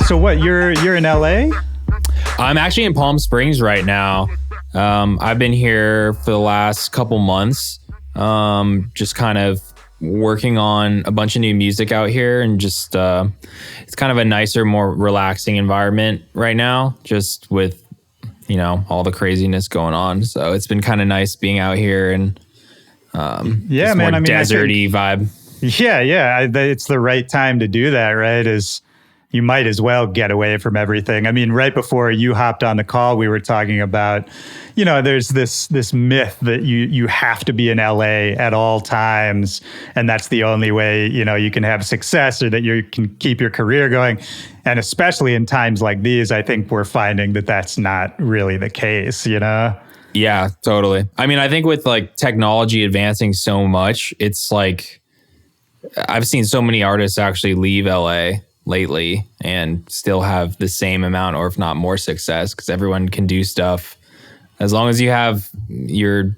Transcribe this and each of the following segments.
So what, you're in LA? I'm actually in Palm Springs right now. I've been here for the last couple months, just kind of working on a bunch of new music out here, and just it's kind of a nicer, more relaxing environment right now, just with, you know, all the craziness going on. So it's been kind of nice being out here, and yeah, man, more deserty vibe. Yeah. It's the right time to do that, right? You might as well get away from everything. I mean, right before you hopped on the call, we were talking about, you know, there's this myth that you have to be in LA at all times, and that's the only way, you know, you can have success or that you can keep your career going. And especially in times like these, I think we're finding that that's not really the case, you know? Yeah, totally. I mean, I think with like technology advancing so much, it's like I've seen so many artists actually leave LA lately and still have the same amount or if not more success, because everyone can do stuff as long as you have your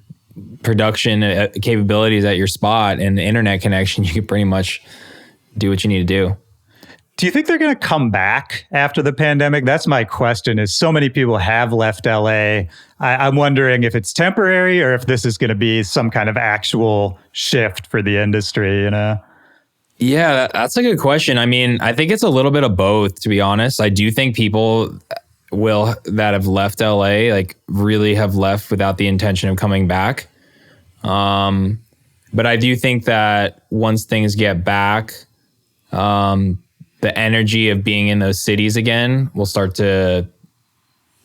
production capabilities at your spot and the internet connection. You can pretty much do what you need to do. Do you think they're going to come back after the pandemic? That's my question, is so many people have left LA. I'm wondering if it's temporary or if this is going to be some kind of actual shift for the industry, you know? Yeah, that's a good question. I mean, I think it's a little bit of both, to be honest. I do think people that have left LA, like really have left without the intention of coming back. But I do think that once things get back, the energy of being in those cities again will start to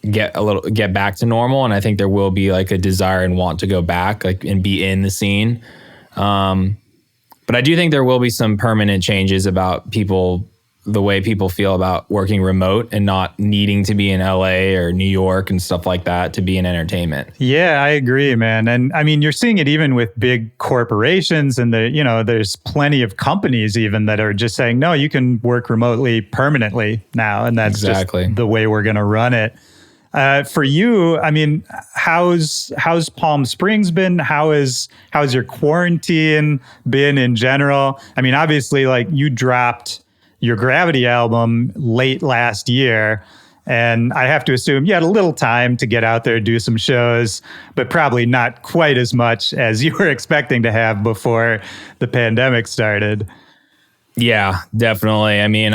get back to normal. And I think there will be like a desire and want to go back, like, and be in the scene. But I do think there will be some permanent changes about people, the way people feel about working remote and not needing to be in LA or New York and stuff like that to be in entertainment. Yeah, I agree, man. And I mean, you're seeing it even with big corporations, and there's plenty of companies even that are just saying, no, you can work remotely permanently now. And that's exactly just the way we're going to run it. For you, I mean, how's Palm Springs been? How's your quarantine been in general? I mean, obviously, like, you dropped your Gravity album late last year, and I have to assume you had a little time to get out there, do some shows, but probably not quite as much as you were expecting to have before the pandemic started. Yeah, definitely. I mean,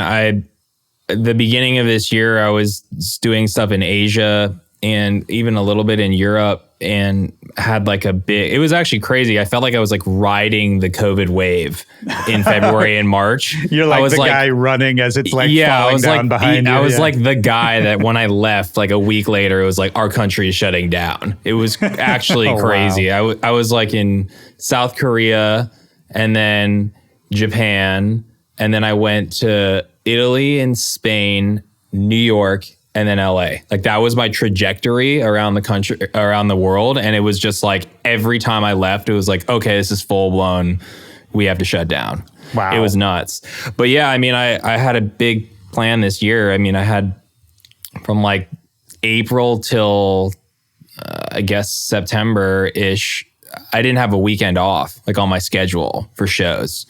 the beginning of this year, I was doing stuff in Asia and even a little bit in Europe, and had like it was actually crazy. I felt like I was like riding the COVID wave in February and March. You're like the guy running as it's like falling down behind you. I was like the guy that when I left, like a week later, it was like, our country is shutting down. It was actually crazy. Wow. I was like in South Korea and then Japan, and then I went to Italy and Spain, New York, and then LA. Like, that was my trajectory around the country, around the world. And it was just like, every time I left, it was like, okay, this is full blown. We have to shut down. Wow. It was nuts. But yeah, I mean, I had a big plan this year. I mean, I had from like April till I guess September-ish, I didn't have a weekend off, like, on my schedule for shows.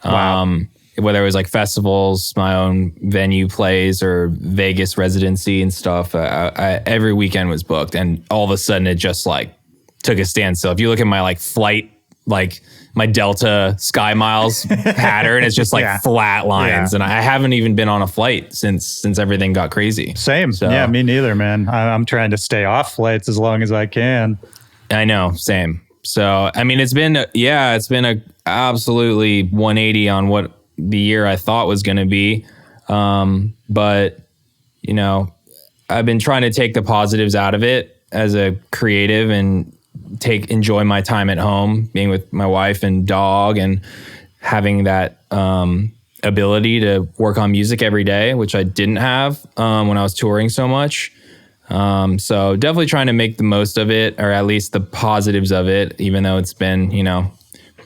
Wow. Whether it was like festivals, my own venue plays, or Vegas residency and stuff, every weekend was booked. And all of a sudden it just like took a standstill. If you look at my like flight, like my Delta Sky Miles pattern, it's just like flat lines. Yeah. And I haven't even been on a flight since everything got crazy. Same. So, yeah, me neither, man. I'm trying to stay off flights as long as I can. I know, same. So, I mean, it's been a absolutely 180 on what the year I thought was going to be. But, you know, I've been trying to take the positives out of it as a creative and enjoy my time at home, being with my wife and dog, and having that ability to work on music every day, which I didn't have when I was touring so much. So definitely trying to make the most of it, or at least the positives of it, even though it's been, you know,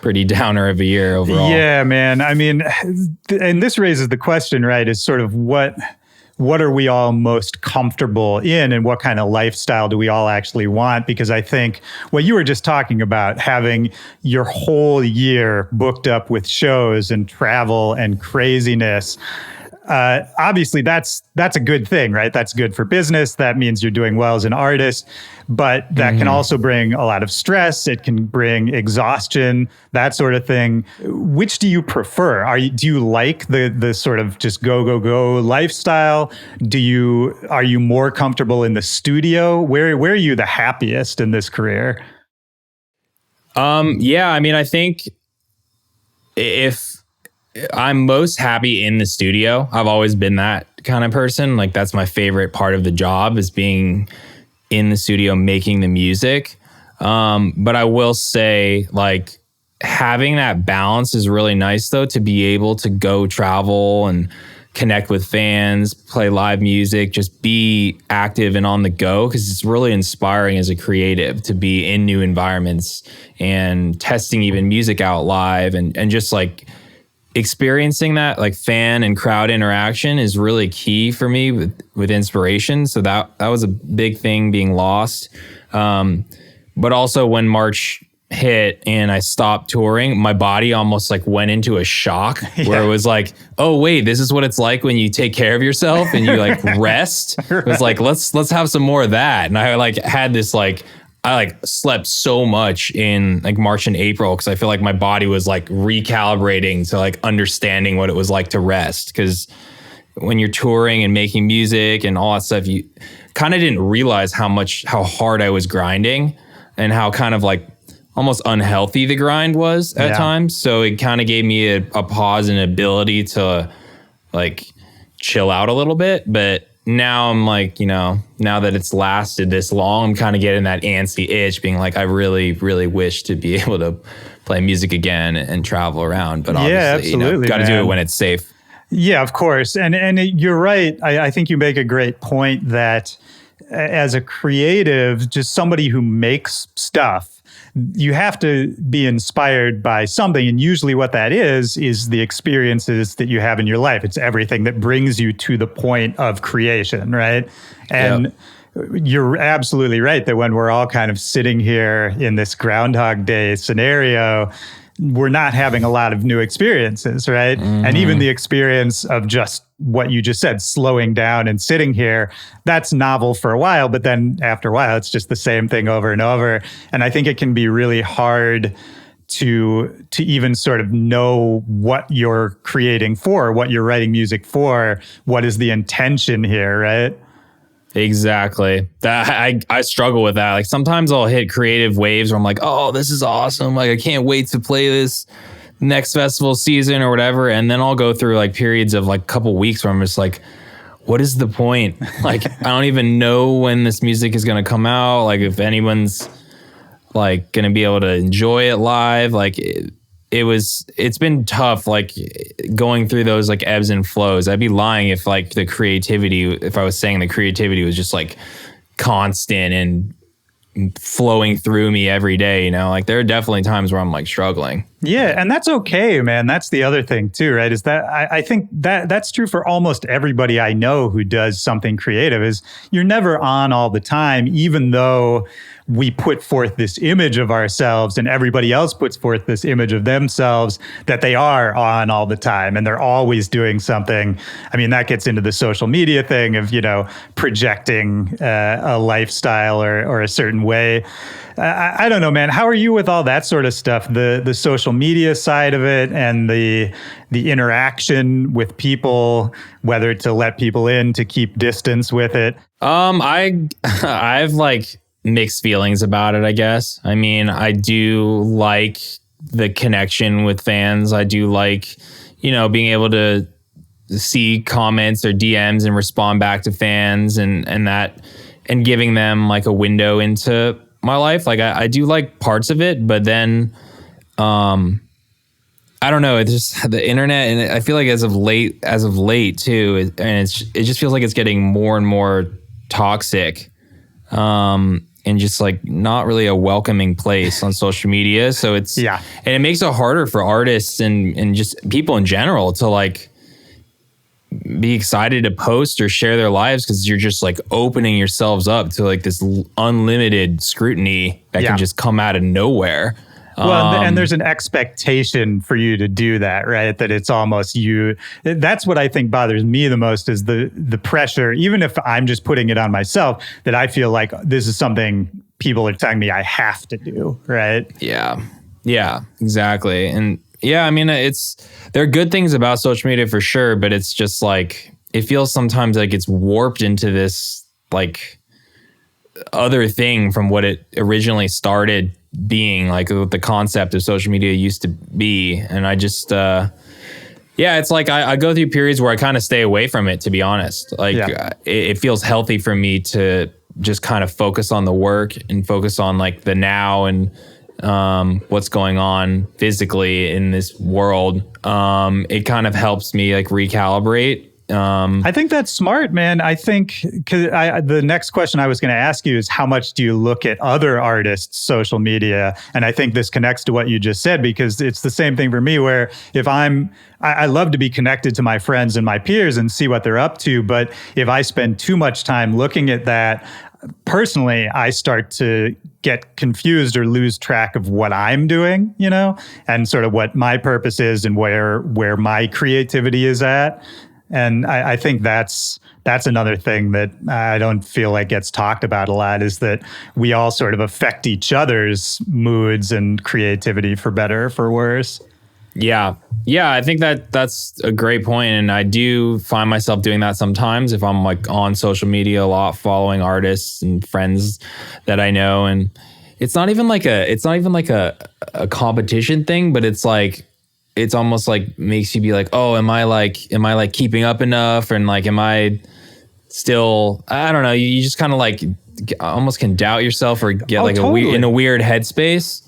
pretty downer of a year overall. Yeah, man. I mean, and this raises the question, right, is sort of what what are we all most comfortable in and what kind of lifestyle do we all actually want? Because I think what you were just talking about, having your whole year booked up with shows and travel and craziness, obviously that's a good thing, right? That's good for business. That means you're doing well as an artist, but that can also bring a lot of stress. It can bring exhaustion, that sort of thing. Which do you prefer? Do you like the sort of just go lifestyle? Are you more comfortable in the studio? Where are you the happiest in this career? Yeah, I mean, I think if I'm most happy in the studio. I've always been that kind of person. Like, that's my favorite part of the job, is being in the studio making the music. But I will say, like, having that balance is really nice, though, to be able to go travel and connect with fans, play live music, just be active and on the go, because it's really inspiring as a creative to be in new environments and testing even music out live and just like experiencing that like fan and crowd interaction is really key for me with inspiration. So that was a big thing being lost. But also when March hit and I stopped touring, my body almost like went into a shock where it was like, oh wait, this is what it's like when you take care of yourself and you like rest. It was like, let's have some more of that. And I like had this like, I like slept so much in like March and April because I feel like my body was like recalibrating to like understanding what it was like to rest. Because when you're touring and making music and all that stuff, you kind of didn't realize how hard I was grinding and how kind of like almost unhealthy the grind was at times. So it kind of gave me a pause and ability to like chill out a little bit. But now I'm like, you know, now that it's lasted this long, I'm kind of getting that antsy itch being like, I really, really wish to be able to play music again and travel around. But obviously, you know, got to do it when it's safe. Yeah, of course. And you're right. I think you make a great point that as a creative, just somebody who makes stuff, you have to be inspired by something. And usually what that is the experiences that you have in your life. It's everything that brings you to the point of creation, right? And you're absolutely right that when we're all kind of sitting here in this Groundhog Day scenario, we're not having a lot of new experiences, right? Mm-hmm. And even the experience of just what you just said, slowing down and sitting here, that's novel for a while, but then after a while, it's just the same thing over and over. And I think it can be really hard to even sort of know what you're creating for, what you're writing music for, what is the intention here, right? Exactly. That I struggle with that. Like sometimes I'll hit creative waves where I'm like, oh, this is awesome. Like I can't wait to play this next festival season or whatever. And then I'll go through like periods of like a couple weeks where I'm just like, what is the point? Like, I don't even know when this music is going to come out. Like if anyone's like going to be able to enjoy it live. Like it's been tough, like going through those like ebbs and flows. I'd be lying if like if I was saying the creativity was just like constant and flowing through me every day, you know, like there are definitely times where I'm like struggling. Yeah. And that's okay, man. That's the other thing too, right? Is that I think that's true for almost everybody I know who does something creative is you're never on all the time, even though we put forth this image of ourselves and everybody else puts forth this image of themselves that they are on all the time and they're always doing something. I mean, that gets into the social media thing of, you know, projecting a lifestyle or a certain way. I don't know, man. How are you with all that sort of stuff? The social media side of it and the interaction with people, whether to let people in, to keep distance with it. I've like mixed feelings about it, I guess. I mean, I do like the connection with fans. I do like, you know, being able to see comments or DMs and respond back to fans and giving them like a window into my life. Like I do like parts of it, but then I don't know. It's just the internet, and I feel like as of late too, it just feels like it's getting more and more toxic. And just like not really a welcoming place on social media. So and it makes it harder for artists and just people in general to like be excited to post or share their lives, because you're just like opening yourselves up to like this unlimited scrutiny that can just come out of nowhere. Well, and there's an expectation for you to do that, right? That it's almost you. That's what I think bothers me the most, is the pressure, even if I'm just putting it on myself, that I feel like this is something people are telling me I have to do, right? Yeah, exactly. And yeah, I mean, there are good things about social media for sure, but it's just like, it feels sometimes like it's warped into this like other thing from what it originally started being, like what the concept of social media used to be. And I just, it's like I go through periods where I kind of stay away from it, to be honest. Like it feels healthy for me to just kind of focus on the work and focus on like the now and what's going on physically in this world. It kind of helps me like recalibrate. I think that's smart, man. I think, because the next question I was going to ask you is, how much do you look at other artists' social media? And I think this connects to what you just said, because it's the same thing for me, where if I love to be connected to my friends and my peers and see what they're up to. But if I spend too much time looking at that, personally, I start to get confused or lose track of what I'm doing, and sort of what my purpose is and where my creativity is at. And I think that's another thing that I don't feel like gets talked about a lot, is that we all sort of affect each other's moods and creativity, for better or for worse. Yeah, I think that's a great point. And I do find myself doing that sometimes if I'm like on social media a lot, following artists and friends that I know. And it's not even like a competition thing, but it's like, it's almost like makes you be like, oh, am I like keeping up enough? And like, am I still, I don't know. You just kind of like almost can doubt yourself or get totally in a weird headspace.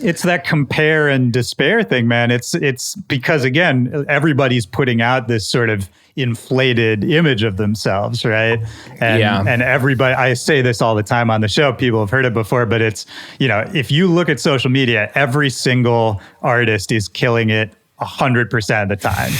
It's that compare and despair thing, man. It's because, again, everybody's putting out this sort of inflated image of themselves, right? And everybody, I say this all the time on the show, people have heard it before, but it's, if you look at social media, every single artist is killing it 100% of the time,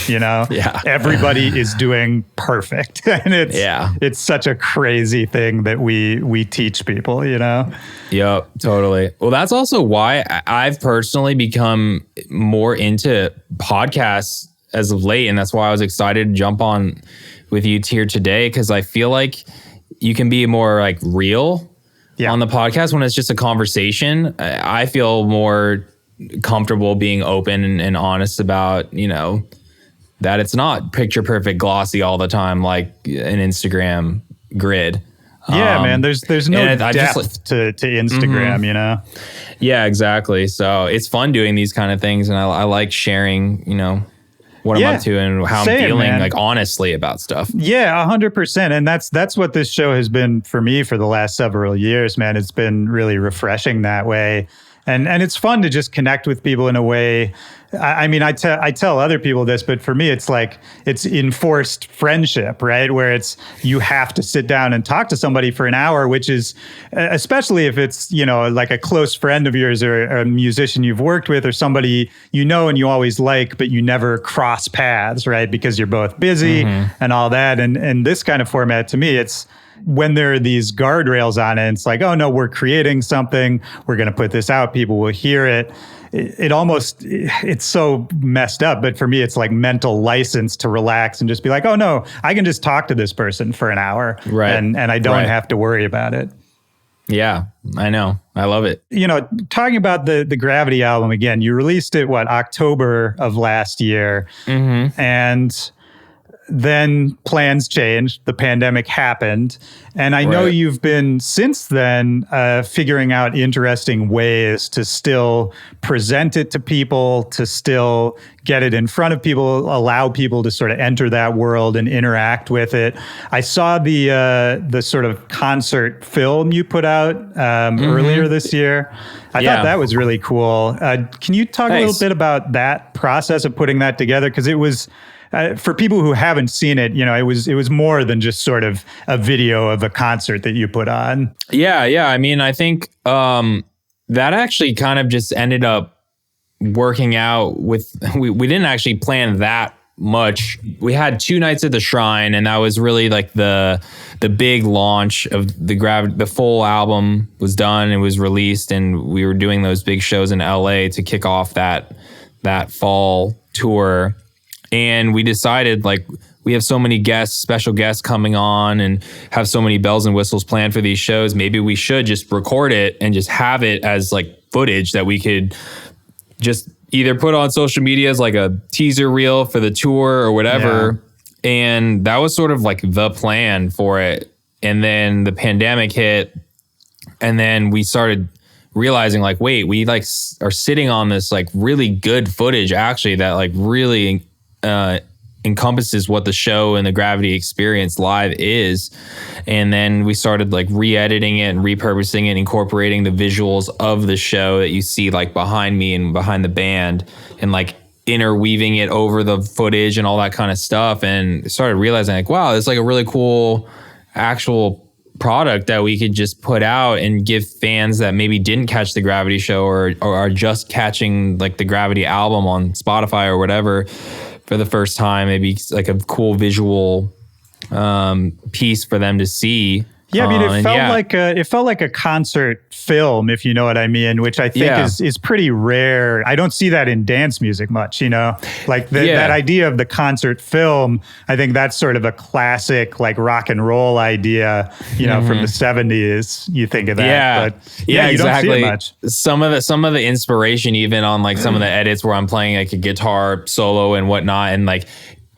everybody is doing perfect. And it's such a crazy thing that we teach people, Yep, totally. Well, that's also why I've personally become more into podcasts as of late. And that's why I was excited to jump on with you here today, because I feel like you can be more like real on the podcast when it's just a conversation. I feel more comfortable being open and honest about, that it's not picture perfect glossy all the time, like an Instagram grid. Man, there's no depth to Instagram, Yeah, exactly. So it's fun doing these kind of things. And I like sharing, what I'm up to and how I'm feeling, man. Like honestly about stuff. Yeah, 100%. And that's what this show has been for me for the last several years, man. It's been really refreshing that way. And it's fun to just connect with people in a way. I mean, I tell other people this, but for me, it's like, it's enforced friendship, right? Where it's, you have to sit down and talk to somebody for an hour, which is, especially if it's, like a close friend of yours or a musician you've worked with or somebody and you always like, but you never cross paths, right? Because you're both busy and all that. And this kind of format, to me, it's, when there are these guardrails on it, it's like, oh no, we're creating something. We're going to put this out. People will hear it. It's so messed up. But for me, it's like mental license to relax and just be like, oh no, I can just talk to this person for an hour. Right. And I don't have to worry about it. Yeah, I know. I love it. Talking about the Gravity album again, you released it, October of last year. And then plans changed. The pandemic happened. And I know you've been since then figuring out interesting ways to still present it to people, to still get it in front of people, allow people to sort of enter that world and interact with it. I saw the sort of concert film you put out earlier this year. I thought that was really cool. Can you talk a little bit about that process of putting that together? Because it was... for people who haven't seen it, it was more than just sort of a video of a concert that you put on. Yeah. I mean, I think that actually kind of just ended up working out with, we didn't actually plan that much. We had 2 nights at the Shrine, and that was really like the big launch of the full album was done and was released, and we were doing those big shows in LA to kick off that fall tour. And we decided, like, we have so many special guests coming on and have so many bells and whistles planned for these shows. Maybe we should just record it and just have it as like footage that we could just either put on social media as like a teaser reel for the tour or whatever. Yeah. And that was sort of like the plan for it. And then the pandemic hit, and then we started realizing, like, wait, we like are sitting on this like really good footage actually that like really encompasses what the show and the Gravity Experience live is. And then we started like re-editing it and repurposing it, incorporating the visuals of the show that you see like behind me and behind the band, and like interweaving it over the footage and all that kind of stuff. And started realizing, like, wow, it's like a really cool actual product that we could just put out and give fans that maybe didn't catch the Gravity show or are just catching like the Gravity album on Spotify or whatever for the first time, maybe like a cool visual piece for them to see. Yeah, I mean, it felt like a concert film, if you know what I mean, which I think is pretty rare. I don't see that in dance music much, you know, like that idea of the concert film. I think that's sort of a classic like rock and roll idea, you know, from the 70s. You think of that, but you exactly. don't see it much. Some of the inspiration, even on like some of the edits where I'm playing like a guitar solo and whatnot, and like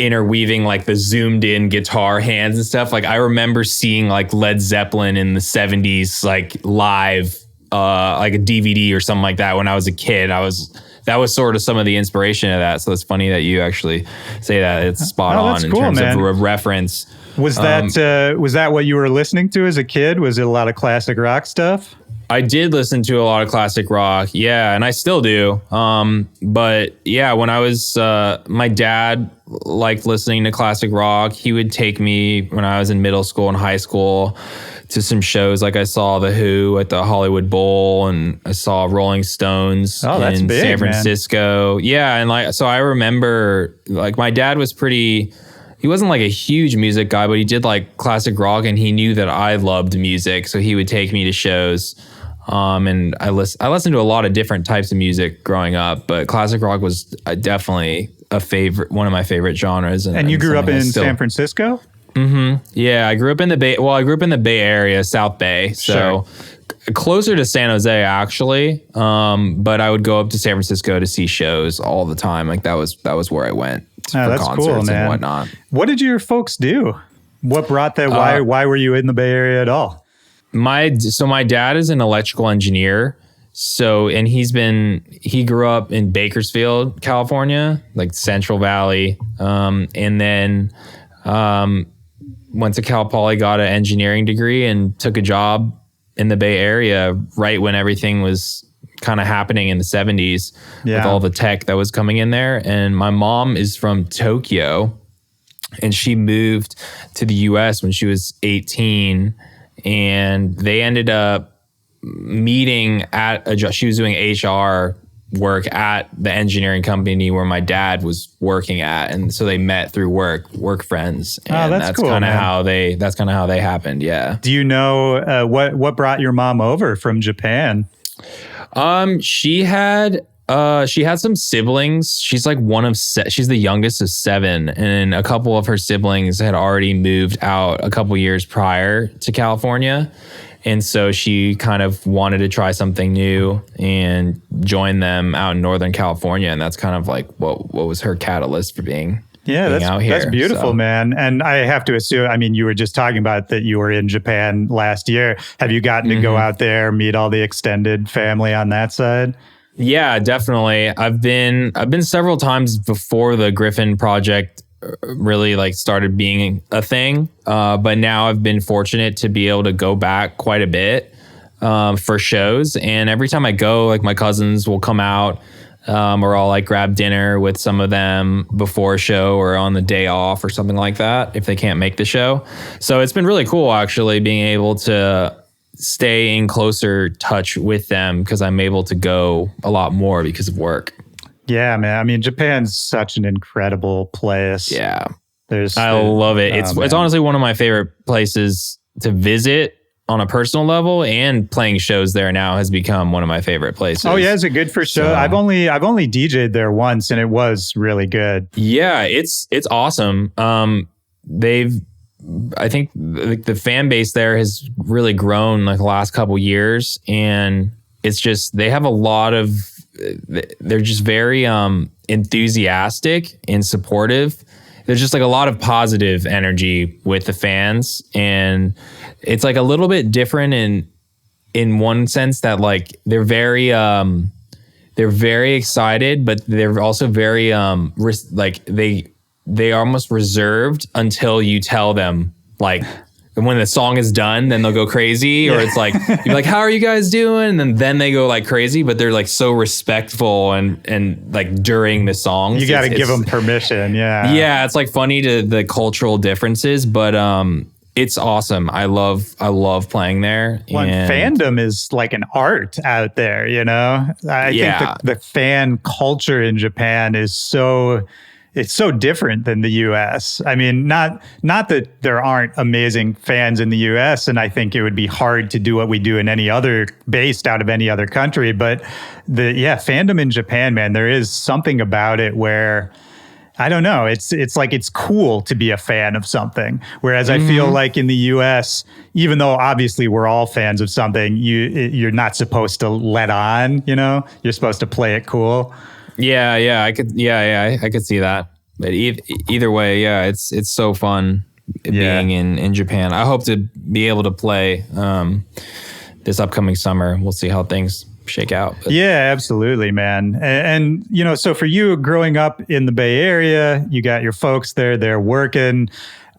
interweaving like the zoomed in guitar hands and stuff. Like I remember seeing like Led Zeppelin in the 70s, like live, like a DVD or something like that when I was a kid. That was sort of some of the inspiration of that. So it's funny that you actually say that. It's spot on in terms of a reference. Was that what you were listening to as a kid? Was it a lot of classic rock stuff? I did listen to a lot of classic rock, yeah, and I still do. But yeah, when I was, my dad liked listening to classic rock. He would take me when I was in middle school and high school to some shows. Like I saw The Who at the Hollywood Bowl, and I saw Rolling Stones in big, San Francisco. Man. Yeah, and like so I remember like my dad was he wasn't like a huge music guy, but he did like classic rock, and he knew that I loved music, so he would take me to shows. And I listened to a lot of different types of music growing up, but classic rock was definitely one of my favorite genres. And you grew up in San Francisco? Mm-hmm. Yeah, I grew up in the Bay. Well, I grew up in the Bay Area, South Bay, so closer to San Jose actually. But I would go up to San Francisco to see shows all the time. Like that was where I went for concerts and whatnot. What did your folks do? What brought that? Why were you in the Bay Area at all? My dad is an electrical engineer. So, and he grew up in Bakersfield, California, like Central Valley. And then, went to Cal Poly, got an engineering degree, and took a job in the Bay Area right when everything was kind of happening in the 70s with all the tech that was coming in there. And my mom is from Tokyo, and she moved to the US when she was 18, and they ended up meeting she was doing HR work at the engineering company where my dad was working at, and so they met through work friends, and that's cool, kind of how they happened. Yeah. Do you know what brought your mom over from Japan? She had some siblings. She's like she's the youngest of 7, and a couple of her siblings had already moved out a couple years prior to California. And so she kind of wanted to try something new and join them out in Northern California. And that's kind of like what was her catalyst for being out here. That's beautiful, man. And I have to assume, I mean, you were just talking about that you were in Japan last year. Have you gotten to go out there, meet all the extended family on that side? Yeah, definitely. I've been several times before the Gryffin project really like started being a thing. But now I've been fortunate to be able to go back quite a bit for shows. And every time I go, like my cousins will come out, or I'll like grab dinner with some of them before a show or on the day off or something like that if they can't make the show. So it's been really cool actually being able to stay in closer touch with them because I'm able to go a lot more because of work. Yeah, man. I mean, Japan's such an incredible place. Yeah. I love it. It's honestly one of my favorite places to visit on a personal level, and playing shows there now has become one of my favorite places. Oh yeah, is it good for show? I've only DJ'd there once, and it was really good. Yeah, it's awesome. I think the fan base there has really grown like the last couple years, and it's just they have a lot of. They're just very enthusiastic and supportive. There's just like a lot of positive energy with the fans, and it's like a little bit different in one sense that like they're very excited, but they're also very like they are almost reserved until you tell them, like when the song is done, then they'll go crazy, or it's like you're like, how are you guys doing? And then they go like crazy, but they're like so respectful and like during the songs. You got to give them permission. Yeah. Yeah. It's like funny to the cultural differences, but it's awesome. I love playing there. Well, fandom is like an art out there, you know? I think the fan culture in Japan is it's so different than the US. I mean, not that there aren't amazing fans in the US, and I think it would be hard to do what we do in based out of any other country, but fandom in Japan, man, there is something about it where I don't know. It's like it's cool to be a fan of something. Whereas I feel like in the US, even though obviously we're all fans of something, you're not supposed to let on, you know? You're supposed to play it cool. Yeah, I could see that. But either way, yeah, it's so fun being in Japan. I hope to be able to play this upcoming summer. We'll see how things shake out. But. Yeah, absolutely, man. And you know, so for you growing up in the Bay Area, you got your folks there, they're working.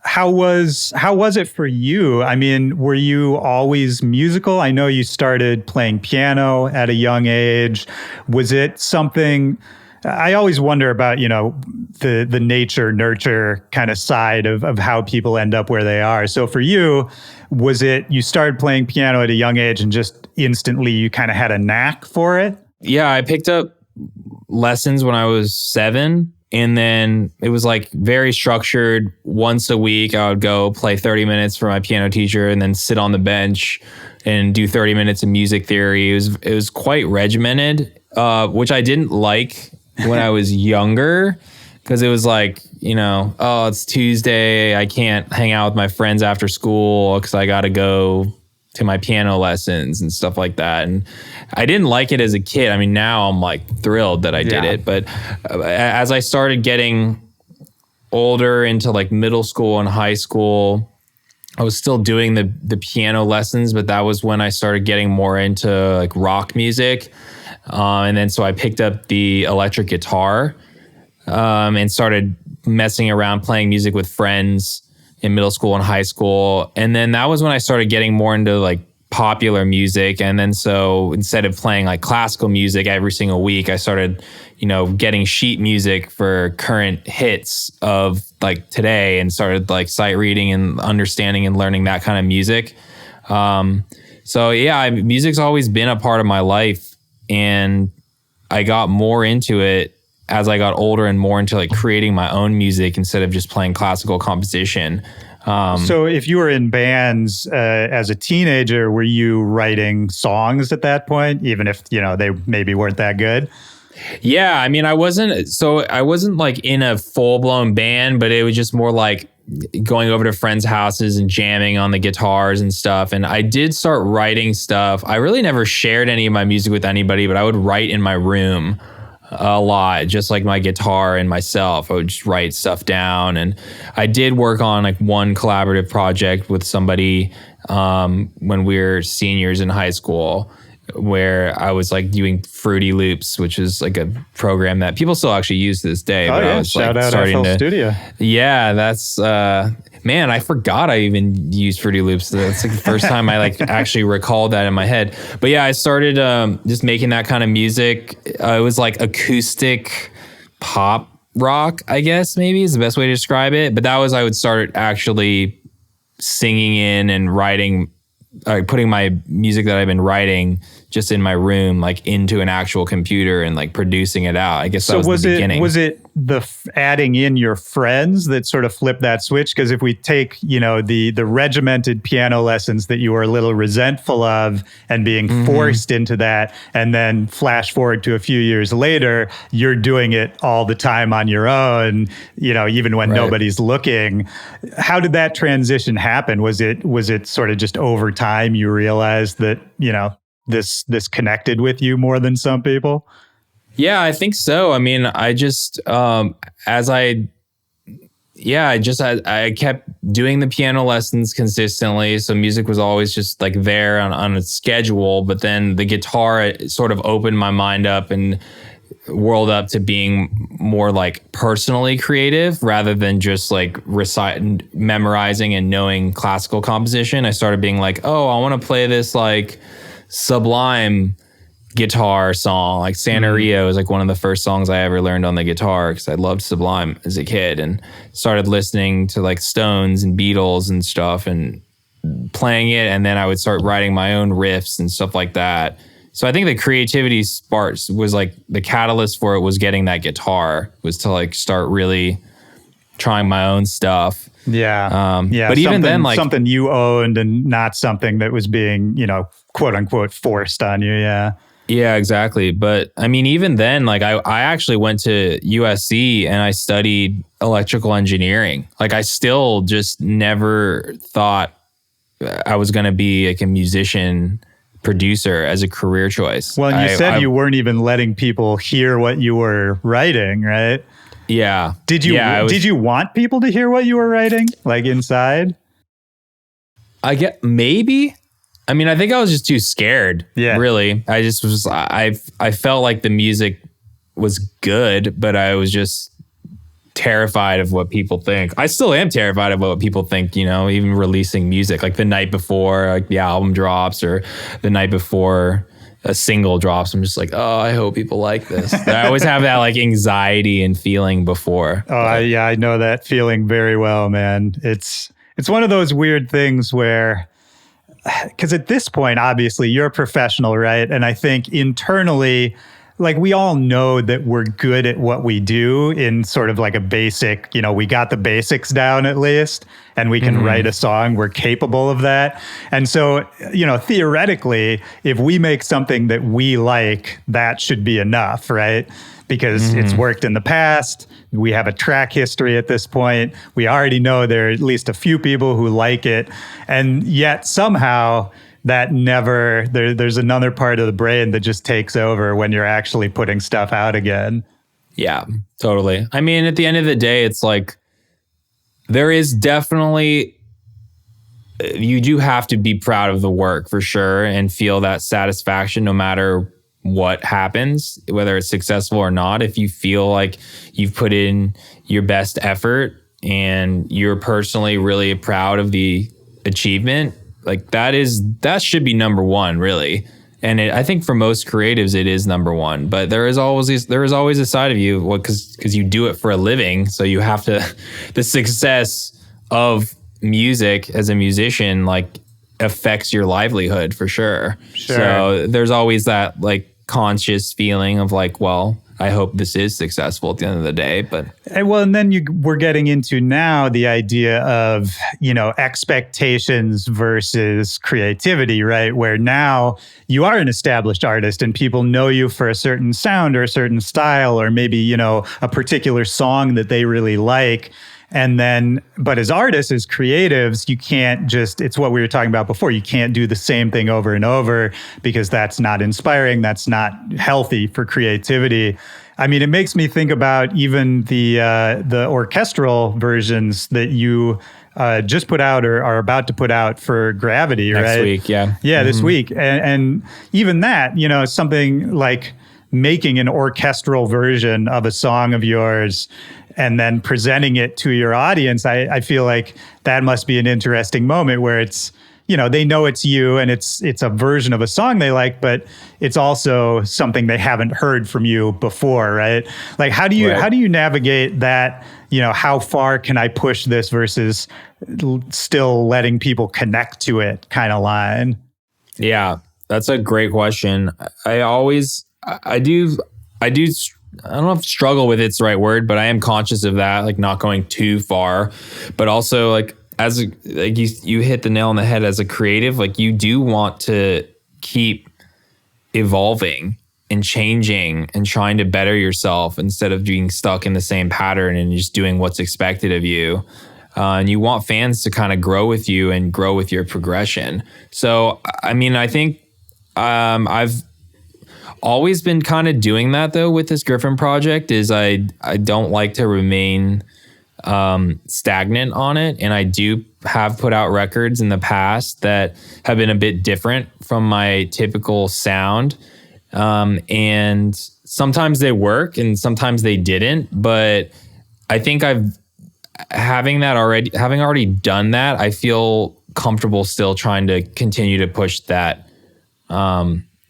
How was it for you? I mean, were you always musical? I know you started playing piano at a young age. Was it something? I always wonder about, you know, the nature nurture kind of side of how people end up where they are. So for you, was it you started playing piano at a young age and just instantly you kind of had a knack for it? Yeah, I picked up lessons when I was 7. And then it was like very structured. Once a week, I would go play 30 minutes for my piano teacher and then sit on the bench and do 30 minutes of music theory. It was quite regimented, which I didn't like when I was younger, because it was like, you know, oh, it's Tuesday. I can't hang out with my friends after school because I got to go to my piano lessons and stuff like that. And I didn't like it as a kid. I mean, now I'm like thrilled that I did it. But as I started getting older into like middle school and high school, I was still doing the piano lessons, but that was when I started getting more into like rock music. And then so I picked up the electric guitar and started messing around playing music with friends in middle school and high school. And then that was when I started getting more into like popular music. And then so instead of playing like classical music every single week, I started, you know, getting sheet music for current hits of like today, and started like sight reading and understanding and learning that kind of music. So yeah, music's always been a part of my life, and I got more into it as I got older and more into like creating my own music instead of just playing classical composition. So if you were in bands as a teenager, were you writing songs at that point, even if, you know, they maybe weren't that good? Yeah, I mean, I wasn't like in a full-blown band, but it was just more like going over to friends' houses and jamming on the guitars and stuff. And I did start writing stuff. I really never shared any of my music with anybody, but I would write in my room a lot, just like my guitar and myself. I would just write stuff down. And I did work on like one collaborative project with somebody when we were seniors in high school, where I was like doing Fruity Loops, which is like a program that people still actually use to this day. Oh, but yeah. I was Shout like out starting FL to, Studio. Yeah, that's man, I forgot I even used Fruity Loops. That's like the first time I like actually recalled that in my head. But yeah, I started just making that kind of music. It was like acoustic pop rock, I guess maybe is the best way to describe it. But that was, I would start actually singing in and writing, putting my music that I've been writing just in my room, like into an actual computer and like producing it out. I guess that was the beginning. Was it the adding in your friends that sort of flipped that switch? Because if we take, you know, the regimented piano lessons that you were a little resentful of and being forced into that, and then flash forward to a few years later, you're doing it all the time on your own, you know, even when nobody's looking. How did that transition happen? Was it sort of just over time you realized that, you know, this connected with you more than some people? Yeah, I think so. I mean, I just I kept doing the piano lessons consistently. So music was always just like there on a schedule. But then the guitar sort of opened my mind up and whirled up to being more like personally creative rather than just like memorizing and knowing classical composition. I started being like, oh, I want to play this like Sublime guitar song. Like Santa Rio is like one of the first songs I ever learned on the guitar because I loved Sublime as a kid, and started listening to like Stones and Beatles and stuff and playing it. And then I would start writing my own riffs and stuff like that. So I think the creativity sparks was like the catalyst for it was getting that guitar, was to like start really trying my own stuff. Yeah. But even then, like something you owned and not something that was being, you know, quote unquote forced on you. Yeah. Yeah, exactly. But I mean, even then, like I actually went to USC and I studied electrical engineering. Like I still just never thought I was going to be like a musician producer as a career choice. Well, and you said you weren't even letting people hear what you were writing, right? Yeah. Did you want people to hear what you were writing, like inside? I get maybe. I mean, I think I was just too scared. Yeah. Really. I just was. I felt like the music was good, but I was just terrified of what people think. I still am terrified of what people think, you know, even releasing music like the night before like the album drops or the night before a single drops. I'm just like, oh, I hope people like this. I always have that like anxiety and feeling before. Oh, yeah, I know that feeling very well, man. It's one of those weird things where, because at this point, obviously, you're a professional, right? And I think internally, like we all know that we're good at what we do in sort of like a basic, you know, we got the basics down at least, and we can write a song. We're capable of that. And so, you know, theoretically, if we make something that we like, that should be enough, right? Because it's worked in the past. We have a track history at this point. We already know there are at least a few people who like it. And yet somehow that never, there's another part of the brain that just takes over when you're actually putting stuff out again. Yeah, totally. I mean, at the end of the day, it's like, there is definitely, you do have to be proud of the work for sure and feel that satisfaction no matter what happens, whether it's successful or not. If you feel like you've put in your best effort and you're personally really proud of the achievement, like that should be number one, really. And I think for most creatives, it is number one. But there is always a side of you, because you do it for a living, so you have to. The success of music as a musician, like, affects your livelihood for sure. So there's always that like conscious feeling of like, well, I hope this is successful at the end of the day. But and then we're getting into now the idea of, you know, expectations versus creativity, right? Where now you are an established artist and people know you for a certain sound or a certain style, or maybe, you know, a particular song that they really like. And then, but as artists, as creatives, you can't just, it's what we were talking about before. You can't do the same thing over and over because that's not inspiring. That's not healthy for creativity. I mean, it makes me think about even the orchestral versions that you just put out or are about to put out for Gravity, right? Next week, yeah. Yeah, this week. And even that, you know, something like making an orchestral version of a song of yours and then presenting it to your audience, I feel like that must be an interesting moment where it's, you know, they know it's you and it's a version of a song they like, but it's also something they haven't heard from you before, right? Like, how do you navigate that, you know, how far can I push this versus still letting people connect to it kind of line? Yeah. That's a great question. I do, I don't know if struggle with it's the right word, but I am conscious of that, like not going too far, but also like you hit the nail on the head as a creative, like you do want to keep evolving and changing and trying to better yourself instead of being stuck in the same pattern and just doing what's expected of you. And you want fans to kind of grow with you and grow with your progression. So, I mean, I think I've always been kind of doing that though with this Gryffin project is I don't like to remain stagnant on it. And I do have put out records in the past that have been a bit different from my typical sound. And sometimes they work and sometimes they didn't, but I think having already done that, I feel comfortable still trying to continue to push that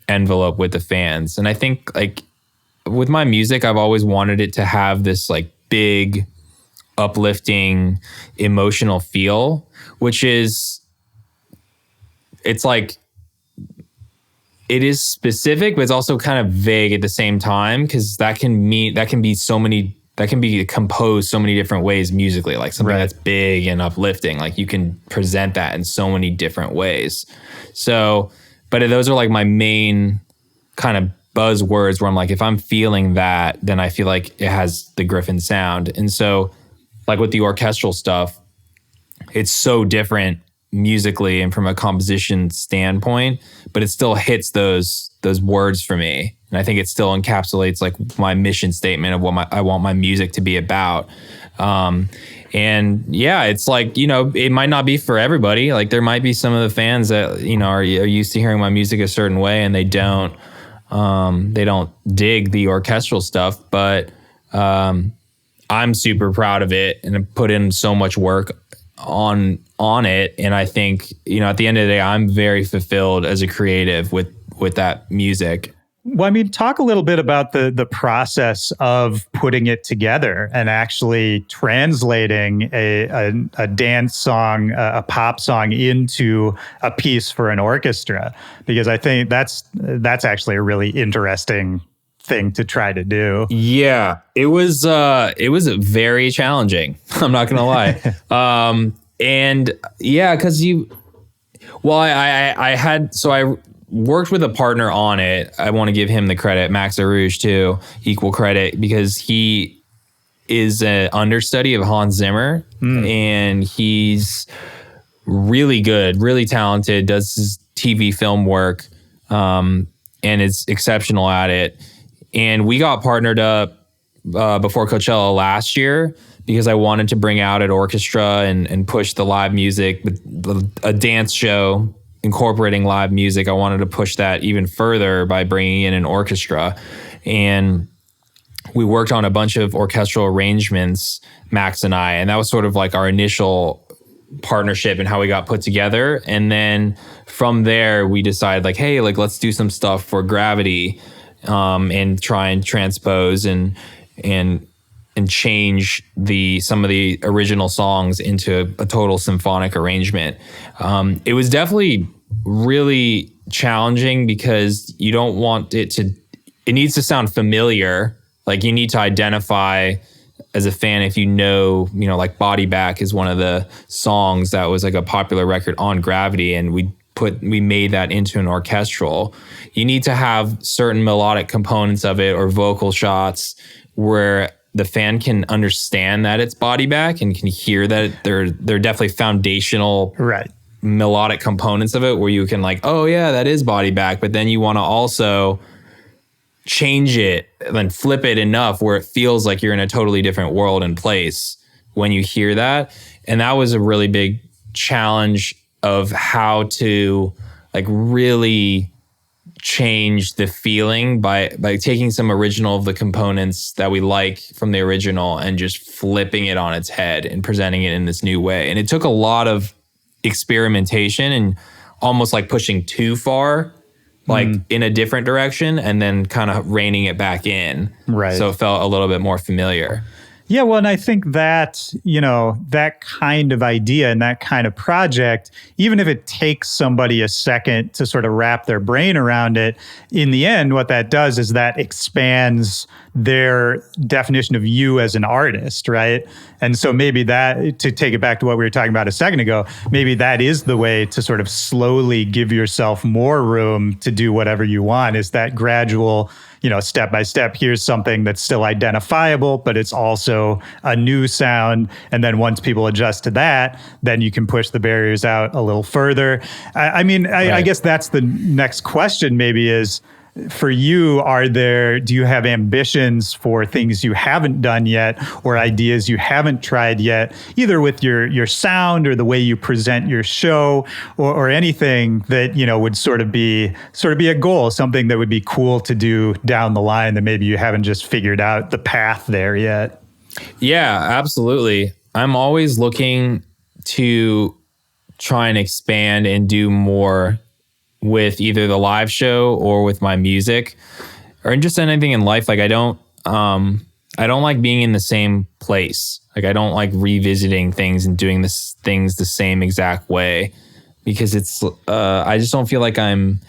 envelope with the fans. And I think like with my music, I've always wanted it to have this like big, uplifting, emotional feel, which is, it's like, it is specific, but it's also kind of vague at the same time, because that can be composed so many different ways musically, like something that's big and uplifting. Like you can present that in so many different ways. So, but those are like my main kind of buzzwords where I'm like, if I'm feeling that, then I feel like it has the Gryffin sound. And so like with the orchestral stuff, it's so different musically and from a composition standpoint, but it still hits those words for me. And I think it still encapsulates like my mission statement of what I want my music to be about. And yeah, it's like, you know, it might not be for everybody. Like there might be some of the fans that, you know, are used to hearing my music a certain way and they don't dig the orchestral stuff, but I'm super proud of it and I put in so much work on it. And I think, you know, at the end of the day, I'm very fulfilled as a creative with that music. Well, I mean, talk a little bit about the process of putting it together and actually translating a dance song, a pop song into a piece for an orchestra, because I think that's actually a really interesting thing to try to do. Yeah, it was very challenging. I'm not gonna lie. And yeah, because I worked with a partner on it. I want to give him the credit, Max Arouge too, equal credit, because he is an understudy of Hans Zimmer and he's really good, really talented, does his TV film work and is exceptional at it. And we got partnered up before Coachella last year because I wanted to bring out an orchestra and push the live music, a dance show incorporating live music. I wanted to push that even further by bringing in an orchestra. And we worked on a bunch of orchestral arrangements, Max and I, and that was sort of like our initial partnership and how we got put together. And then from there, we decided like, hey, like let's do some stuff for Gravity and try and transpose and change some of the original songs into a total symphonic arrangement. It was definitely really challenging because you don't want it needs to sound familiar. Like you need to identify as a fan if you know, like Body Back is one of the songs that was like a popular record on Gravity, and we made that into an orchestral. You need to have certain melodic components of it or vocal shots where the fan can understand that it's Body Back and can hear that they're definitely foundational melodic components of it where you can like, oh yeah, that is Body Back. But then you want to also change it and then flip it enough where it feels like you're in a totally different world and place when you hear that. And that was a really big challenge of how to like really change the feeling by taking some original of the components that we like from the original and just flipping it on its head and presenting it in this new way. And it took a lot of experimentation and almost like pushing too far, like in a different direction, and then kind of reining it back in. Right. So it felt a little bit more familiar. Yeah, well, and I think that, that kind of idea and that kind of project, even if it takes somebody a second to sort of wrap their brain around it, in the end, what that does is that expands their definition of you as an artist, right? And so maybe that, to take it back to what we were talking about a second ago, maybe that is the way to sort of slowly give yourself more room to do whatever you want, is that gradual, step by step, here's something that's still identifiable, but it's also a new sound. And then once people adjust to that, then you can push the barriers out a little further. I guess that's the next question maybe is, for you, do you have ambitions for things you haven't done yet or ideas you haven't tried yet, either with your sound or the way you present your show or anything that, would sort of be a goal, something that would be cool to do down the line that maybe you haven't just figured out the path there yet? Yeah, absolutely. I'm always looking to try and expand and do more with either the live show or with my music or just anything in life. Like I don't like being in the same place. Like I don't like revisiting things and doing things the same exact way, because it's I just don't feel like I'm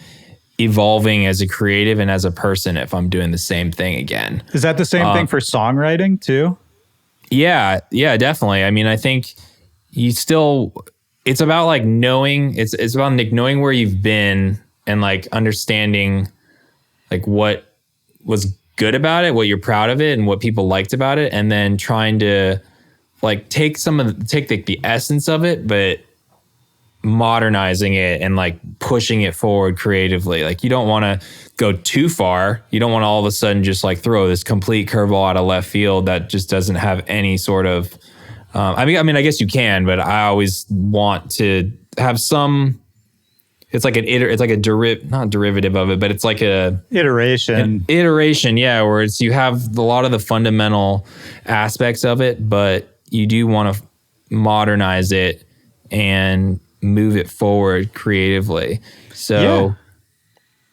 evolving as a creative and as a person if I'm doing the same thing again. Is that the same thing for songwriting too? Yeah, definitely. I mean, I think it's about like knowing, it's about like knowing where you've been and like understanding like what was good about it, what you're proud of it and what people liked about it. And then trying to like take the essence of it, but modernizing it and like pushing it forward creatively. Like you don't want to go too far. You don't want to all of a sudden just like throw this complete curveball out of left field that just doesn't have any sort of, I mean, I guess you can, but I always want to have some. It's like not derivative of it, but it's like an iteration, yeah, where you have a lot of the fundamental aspects of it, but you do want to modernize it and move it forward creatively. So,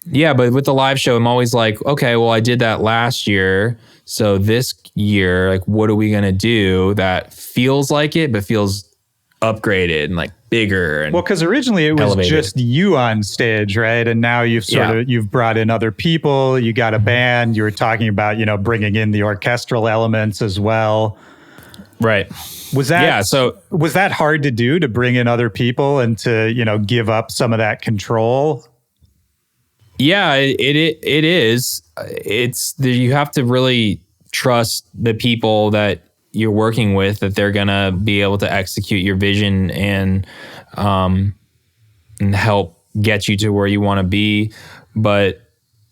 yeah, but with the live show, I'm always like, okay, well, I did that last year. So this year, like, what are we going to do that feels like it, but feels upgraded and like bigger? And because originally it was elevated. Just you on stage, right? And now you've brought in other people. You got a band. You were talking about, bringing in the orchestral elements as well. Right. Was that hard to do, to bring in other people and to, give up some of that control? Yeah, it is. You have to really trust the people that you're working with, that they're gonna be able to execute your vision and help get you to where you want to be. But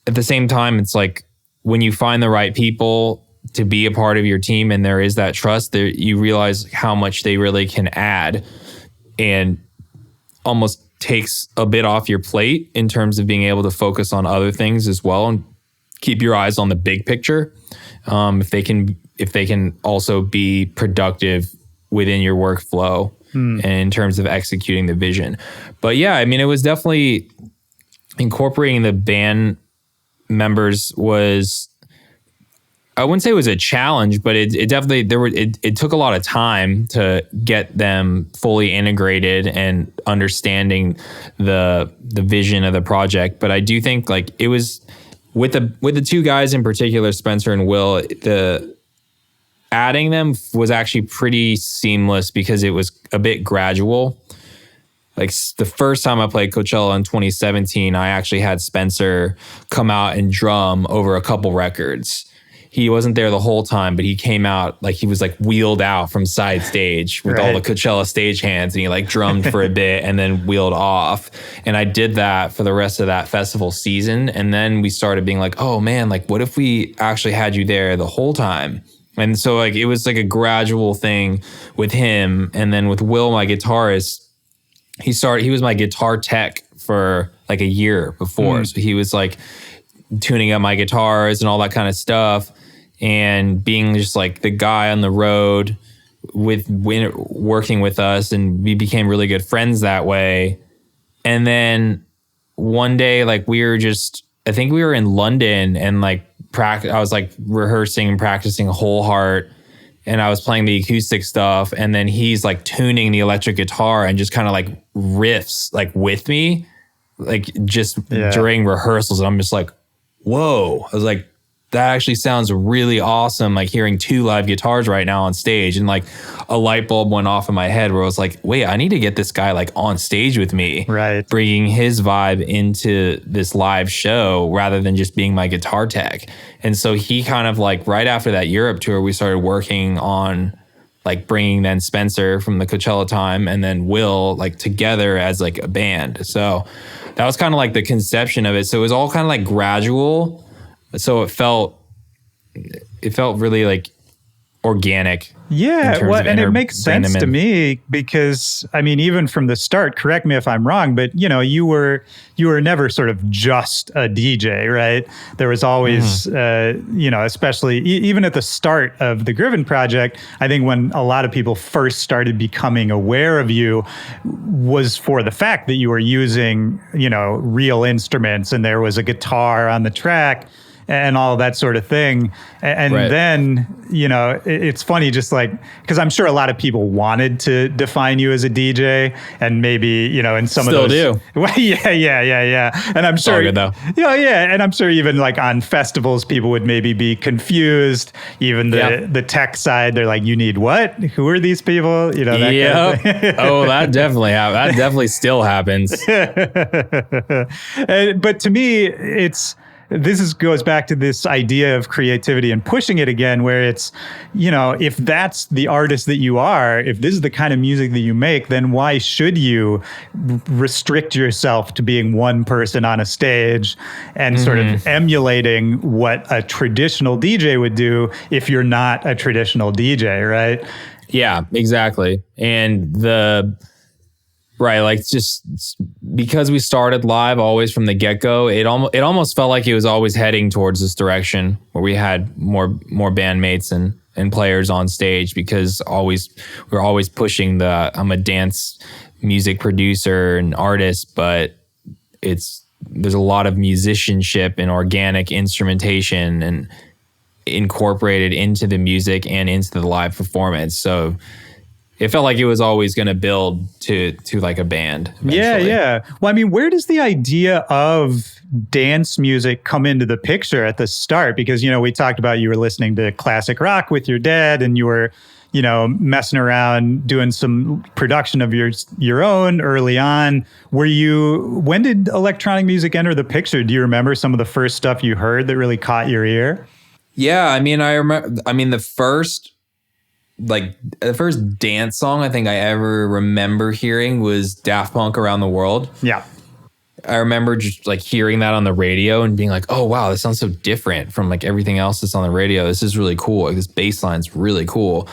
at the same time, it's like when you find the right people to be a part of your team and there is that trust, there you realize how much they really can add, and almost takes a bit off your plate in terms of being able to focus on other things as well and keep your eyes on the big picture. If they can also be productive within your workflow and in terms of executing the vision. But yeah, I mean, it was definitely incorporating the band members was, I wouldn't say it was a challenge, but it definitely, it took a lot of time to get them fully integrated and understanding the vision of the project. But I do think like it was with the two guys in particular, Spencer and Will, adding them was actually pretty seamless because it was a bit gradual. Like the first time I played Coachella in 2017, I actually had Spencer come out and drum over a couple records. He wasn't there the whole time, but he came out like he was like wheeled out from side stage with all the Coachella stagehands, and he like drummed for a bit and then wheeled off. And I did that for the rest of that festival season. And then we started being like, oh man, like what if we actually had you there the whole time? And so like it was like a gradual thing with him. And then with Will, my guitarist, he was my guitar tech for like a year before. So he was like tuning up my guitars and all that kind of stuff, and being just like the guy on the road working with us, and we became really good friends that way. And then one day, like I think we were in London, and like I was like rehearsing and practicing Whole Heart, and I was playing the acoustic stuff, and then he's like tuning the electric guitar and just kind of like riffs like with me, like just during rehearsals. And I'm just like, whoa. I was like, that actually sounds really awesome. Like hearing 2 live guitars right now on stage, and like a light bulb went off in my head where I was like, wait, I need to get this guy like on stage with me, right? Bringing his vibe into this live show rather than just being my guitar tech. And so he kind of like right after that Europe tour, we started working on like bringing then Spencer from the Coachella time and then Will like together as like a band. So that was kind of like the conception of it. So it was all kind of like gradual. So it felt really like organic. Yeah, well, and it makes sense to me because, I mean, even from the start, correct me if I'm wrong, but you know, you were never sort of just a DJ, right? There was always, you know, especially even at the start of the Gryffin project, I think when a lot of people first started becoming aware of you was for the fact that you were using, you know, real instruments and there was a guitar on the track and all that sort of thing. And then, you know, it's funny, just like, because I'm sure a lot of people wanted to define you as a DJ, and maybe, you know, in some still of those. Do. Well, yeah. And I'm sure, good, though. Yeah. And I'm sure even like on festivals, people would maybe be confused. Even the tech side, they're like, you need what? Who are these people? You know, that kind of thing. Oh, that definitely still happens. But to me, this goes back to this idea of creativity and pushing it again, where it's, you know, if that's the artist that you are, if this is the kind of music that you make, then why should you restrict yourself to being one person on a stage and sort of emulating what a traditional DJ would do if you're not a traditional DJ, right? Yeah, exactly. And right, like just because we started live always from the get-go, it almost felt like it was always heading towards this direction where we had more bandmates and players on stage, because we're always pushing I'm a dance music producer and artist, but there's a lot of musicianship and organic instrumentation and incorporated into the music and into the live performance. So it felt like it was always going to build to like a band eventually. Yeah. Well, I mean, where does the idea of dance music come into the picture at the start? Because, you know, we talked about you were listening to classic rock with your dad and you were, you know, messing around doing some production of your own early on. When did electronic music enter the picture? Do you remember some of the first stuff you heard that really caught your ear? Yeah, I mean, the first dance song I think I ever remember hearing was Daft Punk Around the World. Yeah. I remember just like hearing that on the radio and being like, oh wow, this sounds so different from like everything else that's on the radio. This is really cool. Like this bass line's really cool.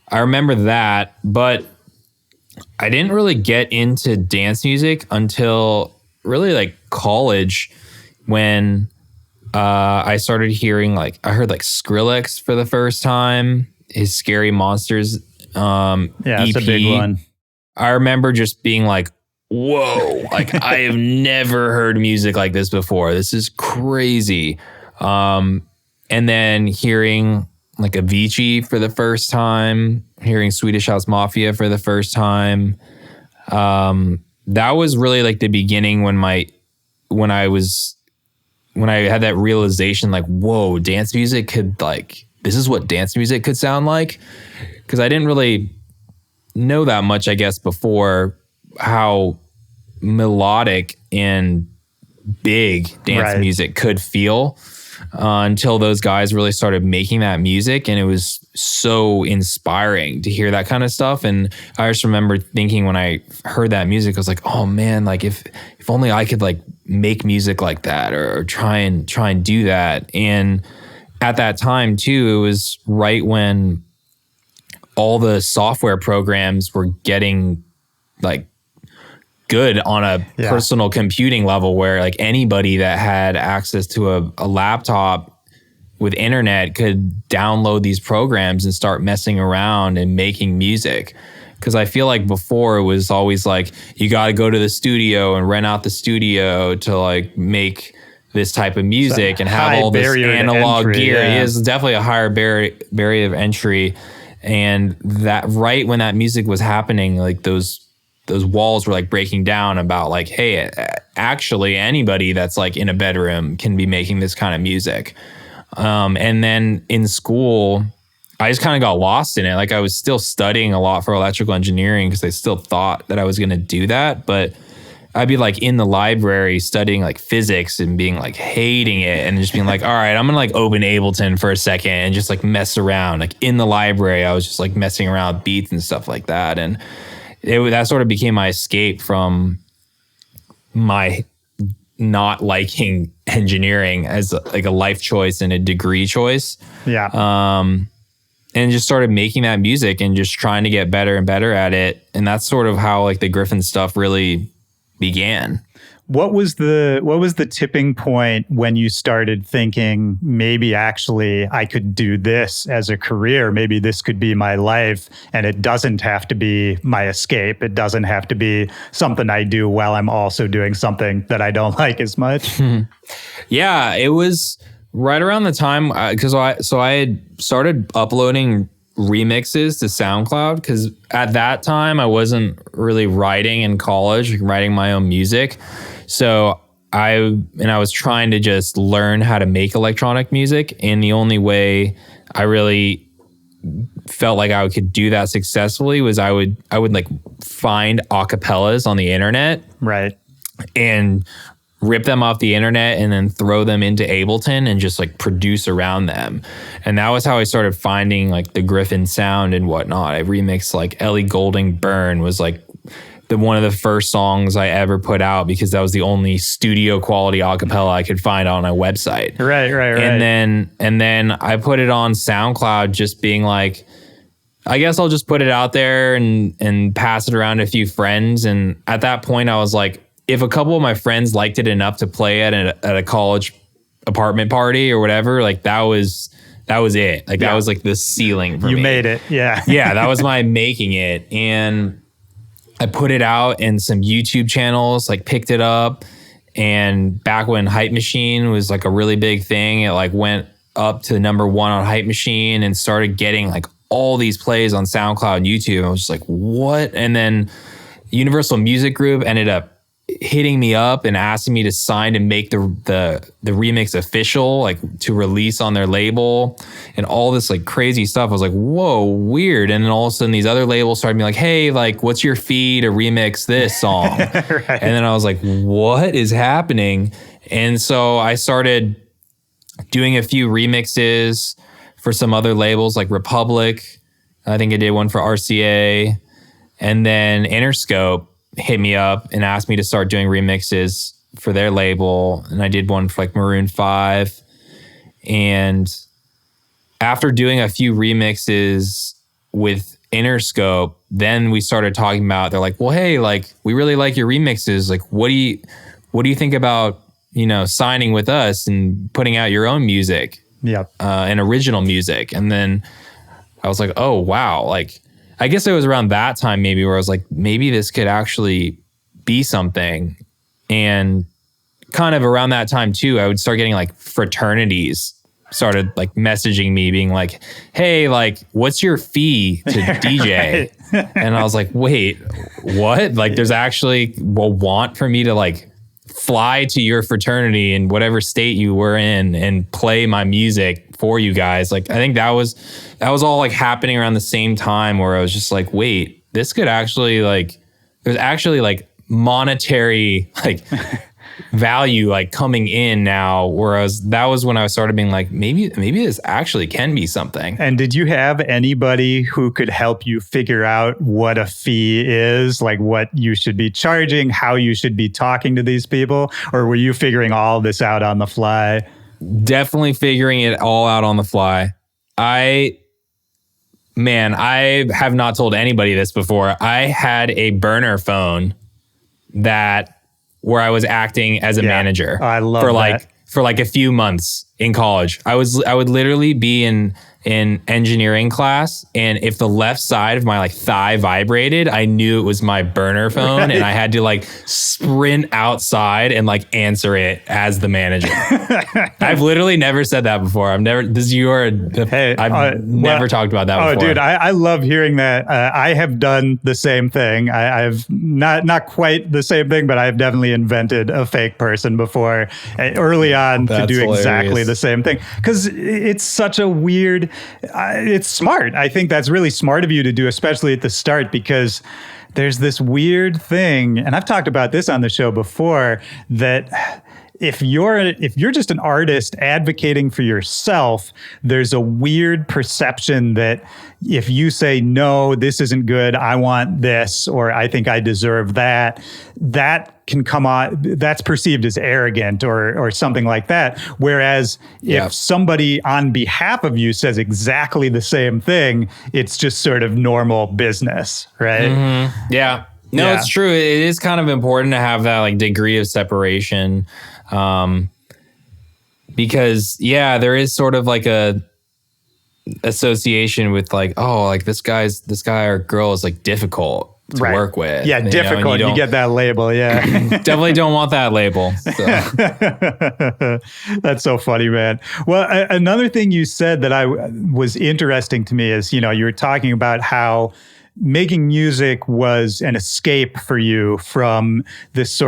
I remember that, but I didn't really get into dance music until really like college, when I started hearing I heard like Skrillex for the first time. His Scary Monsters it's a big one. I remember just being like, whoa, like I have never heard music like this before. This is crazy. And then hearing like Avicii for the first time, hearing Swedish House Mafia for the first time. That was really like the beginning when I had that realization, like, whoa, dance music could this is what dance music could sound like. Because I didn't really know that much, I guess, before, how melodic and big dance music could feel, until those guys really started making that music. And it was so inspiring to hear that kind of stuff. And I just remember thinking when I heard that music, I was like, oh man, like if only I could like make music like that, or try and do that. And at that time too, it was right when all the software programs were getting like good on a personal computing level, where like anybody that had access to a laptop with internet could download these programs and start messing around and making music. Because I feel like before it was always like, you got to go to the studio and rent out the studio to like make this type of music and have all this analog gear. It is definitely a higher barrier of entry. And that right when that music was happening, like those walls were like breaking down about like, hey, actually anybody that's like in a bedroom can be making this kind of music. And then in school, I just kind of got lost in it. Like I was still studying a lot for electrical engineering because I still thought that I was going to do that. But I'd be like in the library studying like physics and being like hating it and just being like, all right, I'm going to like open Ableton for a second and just like mess around. Like in the library, I was just like messing around with beats and stuff like that. And that sort of became my escape from my not liking engineering as like a life choice and a degree choice. Yeah. And just started making that music and just trying to get better and better at it. And that's sort of how like the Gryffin stuff really began. What was the tipping point when you started thinking maybe actually I could do this as a career? Maybe this could be my life and it doesn't have to be my escape. It doesn't have to be something I do while I'm also doing something that I don't like as much. Yeah, it was right around the time because I had started uploading remixes to SoundCloud because at that time I wasn't really writing in college, writing my own music. So I was trying to just learn how to make electronic music, and the only way I really felt like I could do that successfully was I would like find acapellas on the internet, right, and rip them off the internet and then throw them into Ableton and just like produce around them. And that was how I started finding like the Gryffin sound and whatnot. I remixed like Ellie Goulding Burn was like one of the first songs I ever put out because that was the only studio quality acapella I could find on a website. Right. And then I put it on SoundCloud just being like, I guess I'll just put it out there and pass it around to a few friends. And at that point I was like, if a couple of my friends liked it enough to play at a college apartment party or whatever, like that was it. Like that was like the ceiling for me. You made it. Yeah. Yeah. That was my making it. And I put it out and some YouTube channels like picked it up. And back when Hype Machine was like a really big thing, it like went up to number 1 on Hype Machine and started getting like all these plays on SoundCloud and YouTube. I was just like, what? And then Universal Music Group ended up hitting me up and asking me to sign to make the remix official, like to release on their label and all this like crazy stuff. I was like, whoa, weird. And then all of a sudden these other labels started being like, hey, like what's your fee to remix this song? Right. And then I was like, what is happening? And so I started doing a few remixes for some other labels like Republic. I think I did one for RCA. And then Interscope hit me up and asked me to start doing remixes for their label. And I did one for like Maroon 5. And after doing a few remixes with Interscope, then we started talking about, they're like, well, hey, like, we really like your remixes. Like, what do you think about, signing with us and putting out your own music? Yep. And original music. And then I was like, oh, wow. Like, I guess it was around that time maybe where I was like, maybe this could actually be something. And kind of around that time too, I would start getting like fraternities started like messaging me being like, hey, like, what's your fee to DJ? And I was like, wait, what? Like there's actually a want for me to like fly to your fraternity in whatever state you were in and play my music for you guys. Like, I think that was all like happening around the same time where I was just like, wait, this could actually like, there's actually like monetary like value like coming in now, whereas that was when I started being like, maybe this actually can be something. And did you have anybody who could help you figure out what a fee is, like what you should be charging, how you should be talking to these people, or were you figuring all this out on the fly? Definitely figuring it all out on the fly. I have not told anybody this before. I had a burner phone where I was acting as a manager. I love for like a few months in college. I would literally be in engineering class, and if the left side of my like thigh vibrated, I knew it was my burner phone, right. And I had to like sprint outside and like answer it as the manager. I've literally never said that before. I've never talked about that before. Oh, dude, I love hearing that. I have done the same thing. I've not quite the same thing, but I've definitely invented a fake person before early on. That's to do hilarious. Exactly the same thing, because it's such a weird. It's smart. I think that's really smart of you to do, especially at the start, because there's this weird thing, and I've talked about this on the show before, that if you're just an artist advocating for yourself, there's a weird perception that if you say, no, this isn't good, I want this, or I think I deserve that, that can come on, that's perceived as arrogant or something like that. Whereas if somebody on behalf of you says exactly the same thing, it's just sort of normal business, right? Mm-hmm. Yeah. No, it's true. It is kind of important to have that like degree of separation. Because there is sort of like a association with like, oh, like this guy or girl is like difficult to work with. Yeah, difficult. You get that label. Yeah. Definitely don't want that label. So. That's so funny, man. Well, another thing you said that was interesting to me is, you were talking about how making music was an escape for you from this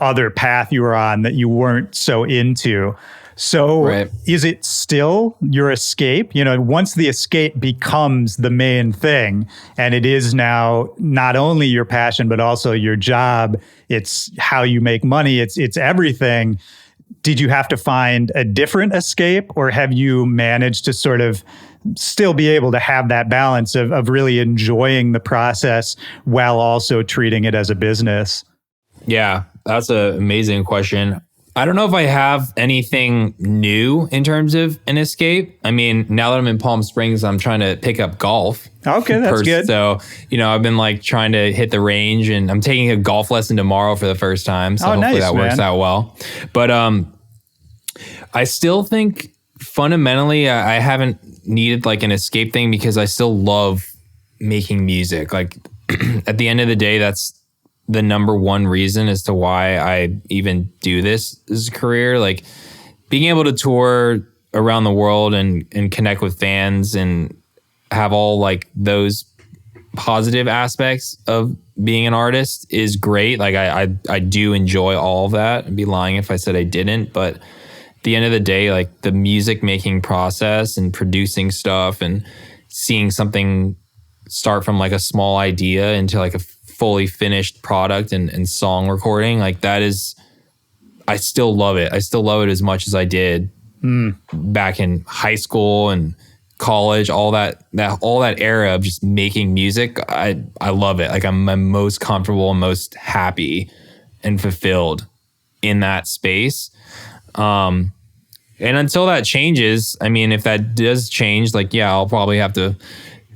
other path you were on that you weren't so into. So is it still your escape? Once the escape becomes the main thing, and it is now not only your passion, but also your job, it's how you make money, it's everything. Did you have to find a different escape, or have you managed to sort of still be able to have that balance of really enjoying the process while also treating it as a business? Yeah, that's an amazing question. I don't know if I have anything new in terms of an escape. I mean, now that I'm in Palm Springs, I'm trying to pick up golf. Okay, that's good. So, I've been like trying to hit the range, and I'm taking a golf lesson tomorrow for the first time. So hopefully that works out well. But I still think fundamentally I haven't needed like an escape thing, because I still love making music. Like at the end of the day, that's the number one reason as to why I even do this as a career. Like being able to tour around the world and connect with fans and have all like those positive aspects of being an artist is great. Like I do enjoy all of that. I'd be lying if I said I didn't, but at the end of the day, like the music making process and producing stuff and seeing something start from like a small idea into like a fully finished product and song recording, like that is, I still love it. I still love it as much as I did back in high school and college, all that era of just making music. I love it. Like I'm most comfortable and most happy and fulfilled in that space. And until that changes, I mean, if that does change, like, yeah, I'll probably have to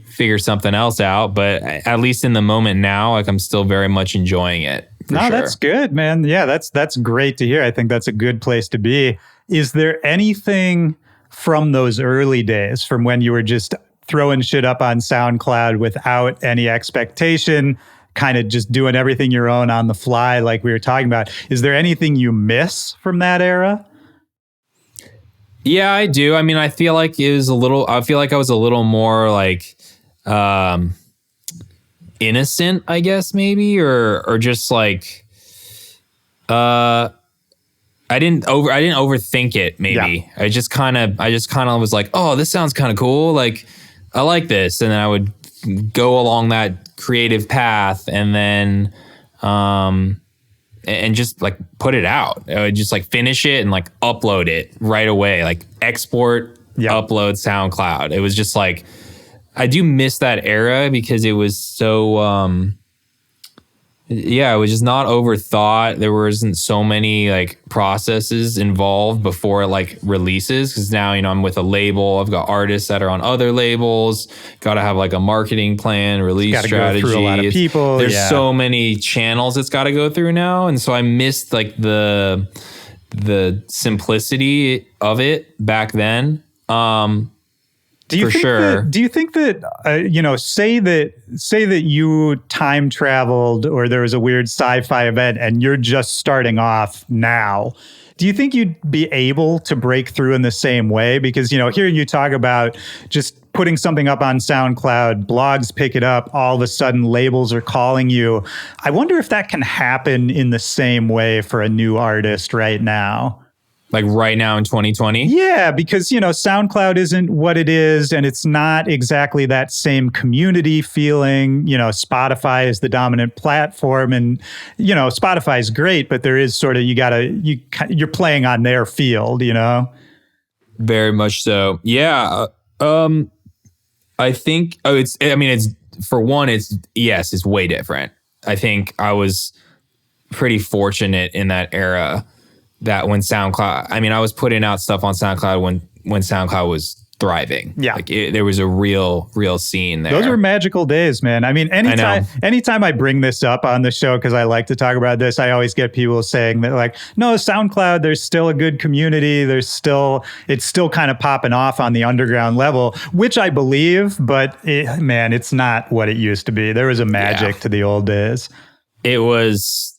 figure something else out, but at least in the moment now, like I'm still very much enjoying it. No, sure. That's good, man. Yeah, that's great to hear. I think that's a good place to be. Is there anything from those early days, from when you were just throwing shit up on SoundCloud without any expectation, kind of just doing everything your own on the fly, like we were talking about, is there anything you miss from that era? Yeah, I do. I mean, I feel like I was a little more like innocent, I guess, maybe, or just like I didn't overthink it, maybe. Yeah. I just kind of was like, oh, this sounds kind of cool, like I like this, and then I would go along that creative path, and then and just like put it out. I would just like finish it and like upload it right away, like export, upload SoundCloud. It was just like, I do miss that era because it was so, it was just not overthought. There wasn't so many like processes involved before it like releases. Cause now, I'm with a label. I've got artists that are on other labels. Got to have like a marketing plan, release strategy. Go through a lot of people. There's so many channels it's got to go through now. And so I missed like the the simplicity of it back then. Do you think that say that you time traveled or there was a weird sci-fi event and you're just starting off now? Do you think you'd be able to break through in the same way? Because, hearing you talk about just putting something up on SoundCloud, blogs pick it up, all of a sudden labels are calling you. I wonder if that can happen in the same way for a new artist right now. Like right now in 2020? Yeah, because, SoundCloud isn't what it is, and it's not exactly that same community feeling. Spotify is the dominant platform, and, Spotify is great, but there is sort of, you're playing on their field, Very much so. Yeah. I think, it's way different. I think I was pretty fortunate in that era that when SoundCloud, I was putting out stuff on SoundCloud when SoundCloud was thriving. Yeah. There was a real scene there. Those were magical days, man. Anytime I bring this up on the show, because I like to talk about this, I always get people saying that like, no, SoundCloud, there's still a good community. It's still kind of popping off on the underground level, which I believe, but it's not what it used to be. There was a magic to the old days. It was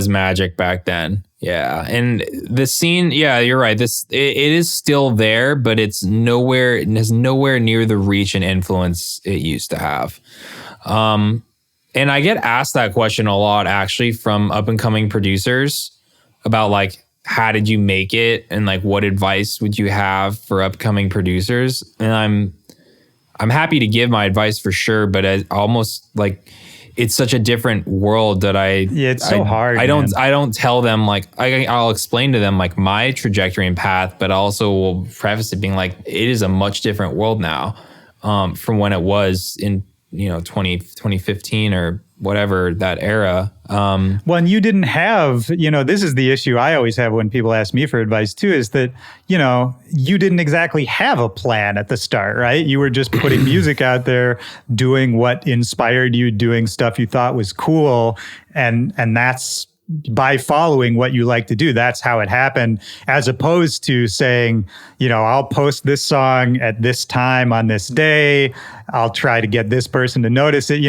magic back then. Yeah. And the scene, yeah, you're right. It is still there, but it has nowhere near the reach and influence it used to have. And I get asked that question a lot actually from up and coming producers about like, how did you make it? And like, what advice would you have for upcoming producers? And I'm happy to give my advice for sure, but I almost like, it's such a different world that it's so hard. I don't tell them like, I'll explain to them like my trajectory and path, but I also will preface it being like, it is a much different world now from when it was in, 2015 or whatever, that era. When you didn't have, this is the issue I always have when people ask me for advice too, is that, you didn't exactly have a plan at the start, right? You were just putting music out there, doing what inspired you, doing stuff you thought was cool. And that's by following what you like to do. That's how it happened, as opposed to saying, I'll post this song at this time on this day. I'll try to get this person to notice it.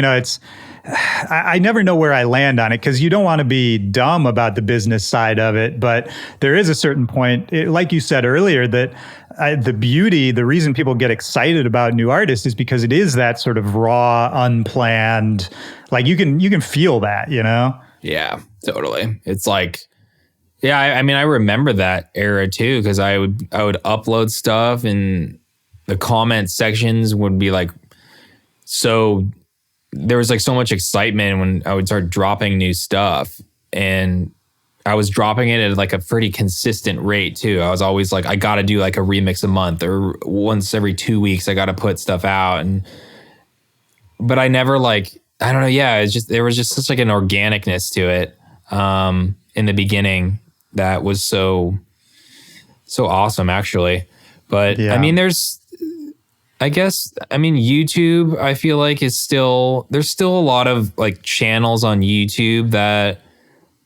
I never know where I land on it because you don't want to be dumb about the business side of it. But there is a certain point, like you said earlier, that the reason people get excited about new artists is because it is that sort of raw, unplanned, like you can feel that, Yeah, totally. It's like, yeah, I remember that era too, because I would upload stuff and the comment sections would be like, so there was like so much excitement when I would start dropping new stuff, and I was dropping it at like a pretty consistent rate too. I was always like, I got to do like a remix a month or once every 2 weeks, I got to put stuff out. But I never like, I don't know. Yeah. It's just, there was just such like an organicness to it in the beginning that was so awesome actually. But yeah. YouTube, I feel like there's still a lot of like channels on YouTube that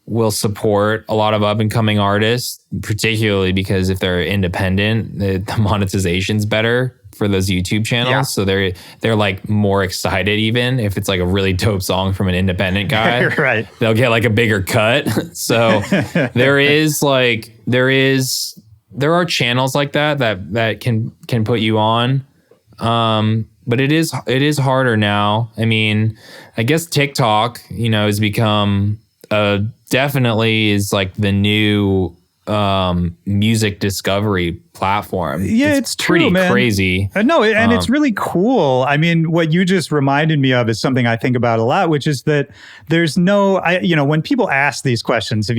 will support a lot of up and coming artists, particularly because if they're independent, the monetization's better for those YouTube channels. Yeah. So they're like more excited even if it's like a really dope song from an independent guy. Right. They'll get like a bigger cut. So there are channels like that can put you on. But it is harder now. I mean, I guess TikTok, has become definitely is like the new music discovery platform. Yeah, it's pretty true, man. Crazy. No, and it's really cool. I mean, what you just reminded me of is something I think about a lot, which is that there's when people ask these questions of,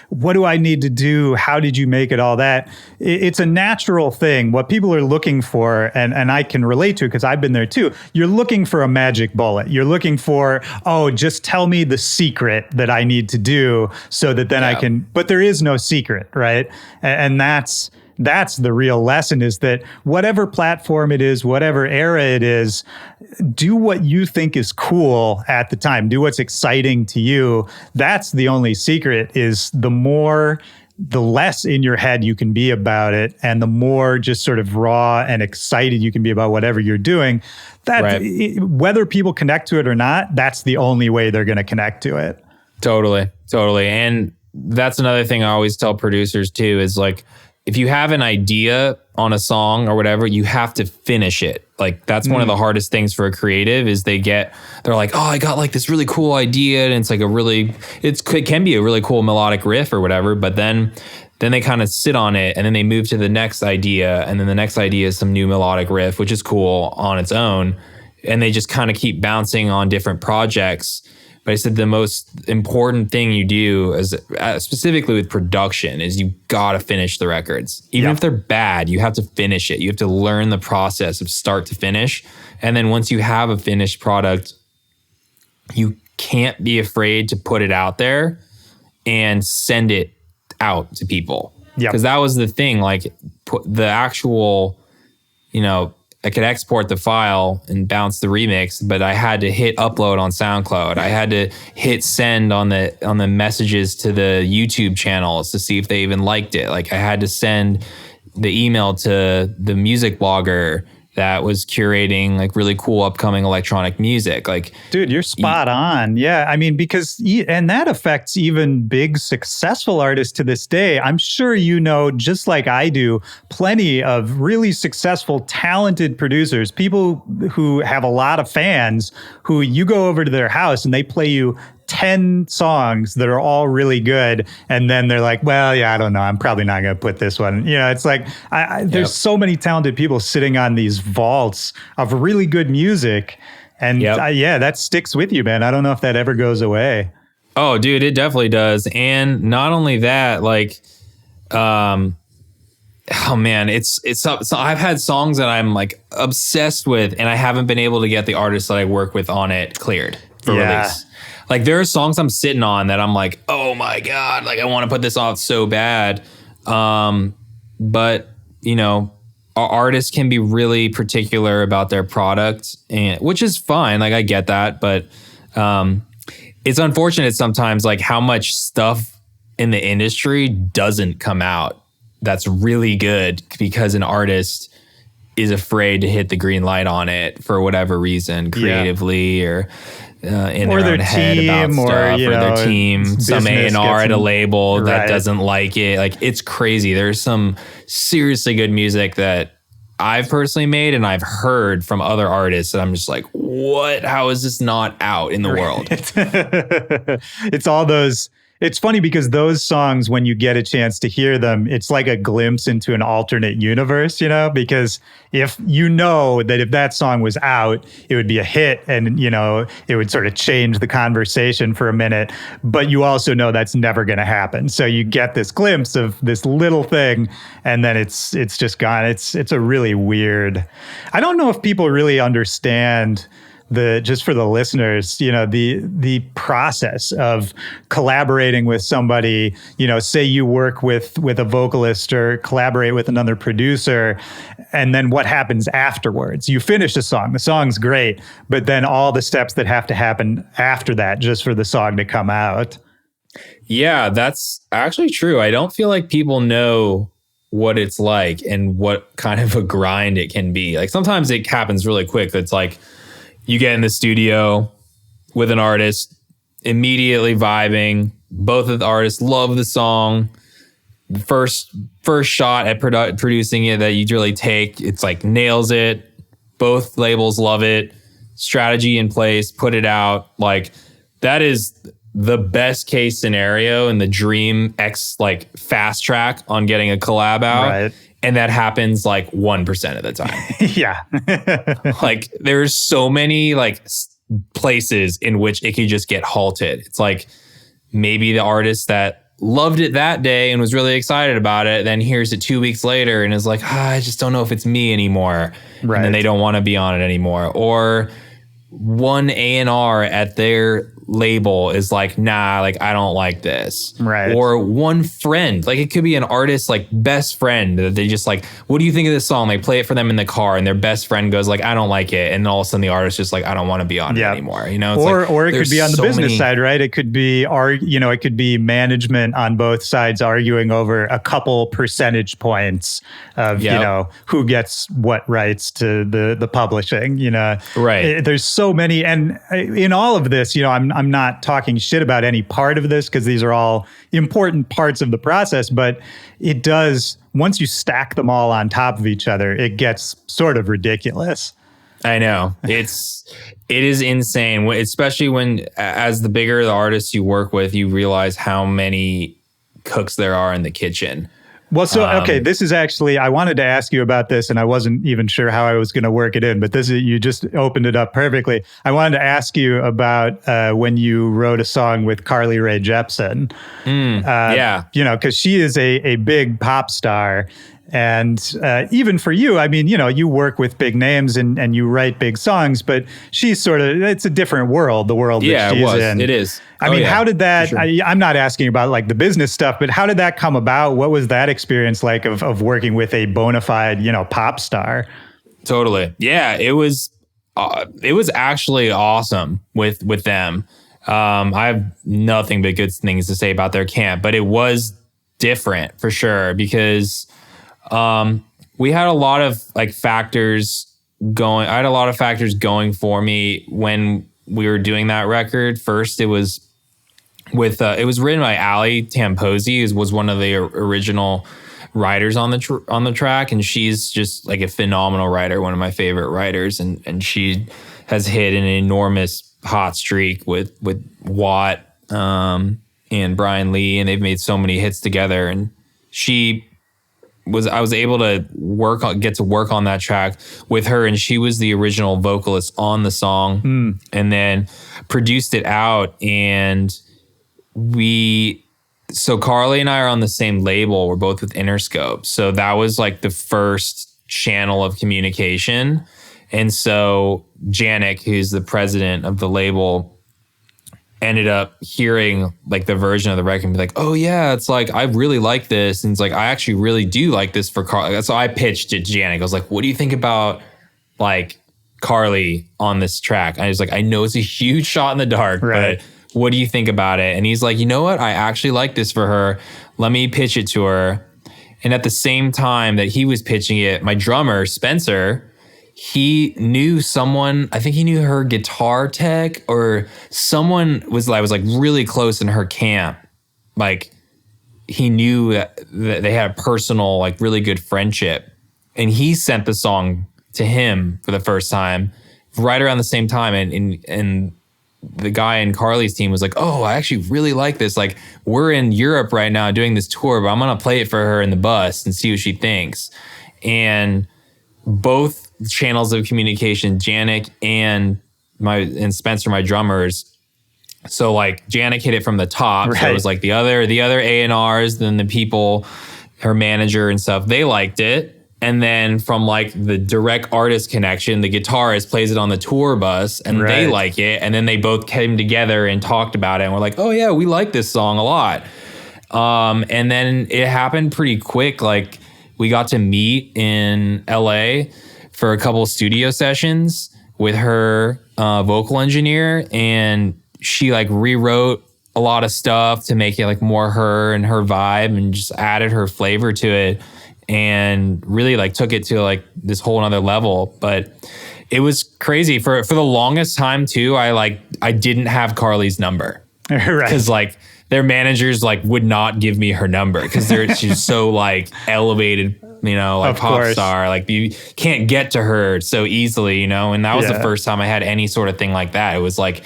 what do I need to do? How did you make it? All that. It's a natural thing. What people are looking for, and I can relate to it because I've been there too. You're looking for a magic bullet. You're looking for, just tell me the secret that I need to do so that then I can, but there is no secret, right? And that's the real lesson, is that whatever platform it is, whatever era it is, do what you think is cool at the time. Do what's exciting to you. That's the only secret, is the more the less in your head you can be about it, and the more just sort of raw and excited you can be about whatever you're doing, that whether people connect to it or not, that's the only way they're going to connect to it. Totally. And that's another thing I always tell producers too, is like, if you have an idea on a song or whatever, you have to finish it. Like that's one of the hardest things for a creative is they're like, oh, I got like this really cool idea. And it's like it can be a really cool melodic riff or whatever. But then they kind of sit on it and then they move to the next idea. And then the next idea is some new melodic riff, which is cool on its own. And they just kind of keep bouncing on different projects. But I said the most important thing you do, is specifically with production, is you gotta finish the records. Even if they're bad, you have to finish it. You have to learn the process of start to finish. And then once you have a finished product, you can't be afraid to put it out there and send it out to people. Because that was the thing, like the actual, I could export the file and bounce the remix, but I had to hit upload on SoundCloud. I had to hit send on the messages to the YouTube channels to see if they even liked it. Like I had to send the email to the music blogger that was curating like really cool upcoming electronic music. Like, dude, you're spot on. Yeah. I mean, and that affects even big successful artists to this day. I'm sure just like I do, plenty of really successful, talented producers, people who have a lot of fans, who you go over to their house and they play you 10 songs that are all really good. And then they're like, well, yeah, I don't know. I'm probably not going to put this one. It's like, there's so many talented people sitting on these vaults of really good music. And that sticks with you, man. I don't know if that ever goes away. Oh, dude, it definitely does. And not only that, like, oh man, it's I've had songs that I'm like obsessed with and I haven't been able to get the artists that I work with on it cleared for release. Like there are songs I'm sitting on that I'm like, oh my God, like I want to put this off so bad. But artists can be really particular about their product, and which is fine. Like I get that, but it's unfortunate sometimes like how much stuff in the industry doesn't come out that's really good because an artist is afraid to hit the green light on it for whatever reason, creatively or in their own head about stuff, or their team, some A&R at a label that doesn't like it. Like it's crazy. There's some seriously good music that I've personally made and I've heard from other artists that I'm just like, what? How is this not out in the world? It's all those. It's funny because those songs, when you get a chance to hear them, it's like a glimpse into an alternate universe, because if that if that song was out, it would be a hit and, it would sort of change the conversation for a minute. But you also know that's never going to happen. So you get this glimpse of this little thing and then it's just gone. It's a really weird. I don't know if people really understand just for the listeners, the process of collaborating with somebody, say you work with a vocalist or collaborate with another producer, and then what happens afterwards? You finish a song, the song's great, but then all the steps that have to happen after that just for the song to come out. Yeah, that's actually true. I don't feel like people know what it's like and what kind of a grind it can be. Like sometimes it happens really quick. It's like, you get in the studio with an artist, immediately vibing. Both of the artists love the song. The first shot at producing it that you really take, it's like nails it. Both labels love it. Strategy in place, put it out. Like that is the best case scenario and the dream fast track on getting a collab out. Right. And that happens like 1% of the time. Yeah. Like there's so many places in which it could just get halted. It's like maybe the artist that loved it that day and was really excited about it, then hears it 2 weeks later and is like, I just don't know if it's me anymore. Right. And then they don't want to be on it anymore. Or one A&R at their label is like, nah, like I don't like this. Right. Or one friend, like it could be an artist's like best friend that they just like, what do you think of this song? They play it for them in the car and their best friend goes like, I don't like it. And all of a sudden the artist just like, I don't want to be on it anymore. You know, it's or it could be on the business side, right? It could be it could be management on both sides arguing over a couple percentage points of, who gets what rights to the publishing, Right. There's so many. And in all of this, I'm not talking shit about any part of this because these are all important parts of the process, but it does, once you stack them all on top of each other, it gets sort of ridiculous. I know. It is insane, especially when, as the bigger the artists you work with, you realize how many cooks there are in the kitchen. Well, so, okay, this is actually, I wanted to ask you about this and I wasn't even sure how I was going to work it in, but you just opened it up perfectly. I wanted to ask you about when you wrote a song with Carly Rae Jepsen. Because she is a big pop star. And even for you, I mean, you work with big names and you write big songs, but she's it's a different world, the world that she's in. It is. I mean, how did that, sure. I'm not asking about like the business stuff, but how did that come about? What was that experience like of working with a bona fide, pop star? Totally. Yeah, it was actually awesome with them. I have nothing but good things to say about their camp, but it was different for sure because we had a lot of factors going. I had a lot of factors going for me when we were doing that record. First, it was it was written by Ali Tamposi, who was one of the original writers on the track, and she's just like a phenomenal writer, one of my favorite writers, and she has hit an enormous hot streak with Watt and Brian Lee, and they've made so many hits together. And I was able to get to work on that track with her, and she was the original vocalist on the song, and then produced it out. And so Carly and I are on the same label. We're both with Interscope. So that was like the first channel of communication. And so Janik, who's the president of the label, ended up hearing like the version of the record and be like, oh yeah, it's like, I really like this. And it's like, I actually really do like this for Carly. So I pitched it to Janik. I was like, what do you think about like Carly on this track? And I was like, I know it's a huge shot in the dark, right, but what do you think about it? And he's like, you know what? I actually like this for her. Let me pitch it to her. And at the same time that he was pitching it, my drummer, Spencer, he knew someone, I think he knew her guitar tech, or someone was like really close in her camp. Like he knew that they had a personal, like really good friendship. And he sent the song to him for the first time right around the same time. And the guy in Carly's team was like, oh, I actually really like this. Like we're in Europe right now doing this tour, but I'm going to play it for her in the bus and see what she thinks. And both channels of communication, Janik and Spencer, my drummers. So like Janik hit it from the top. Right. So it was like the other A&Rs, then the people, her manager and stuff, they liked it. And then from like the direct artist connection, the guitarist plays it on the tour bus and they like it. And then they both came together and talked about it and we're like, oh yeah, we like this song a lot. And then it happened pretty quick. Like we got to meet in LA for a couple studio sessions with her vocal engineer, and she like rewrote a lot of stuff to make it like more her and her vibe and just added her flavor to it and really like took it to like this whole nother level. But it was crazy for the longest time too. I didn't have Carly's number. Right. Cause like their managers like would not give me her number because she's so like elevated, like pop star, like you can't get to her so easily, and that was the first time I had any sort of thing like that. It was like,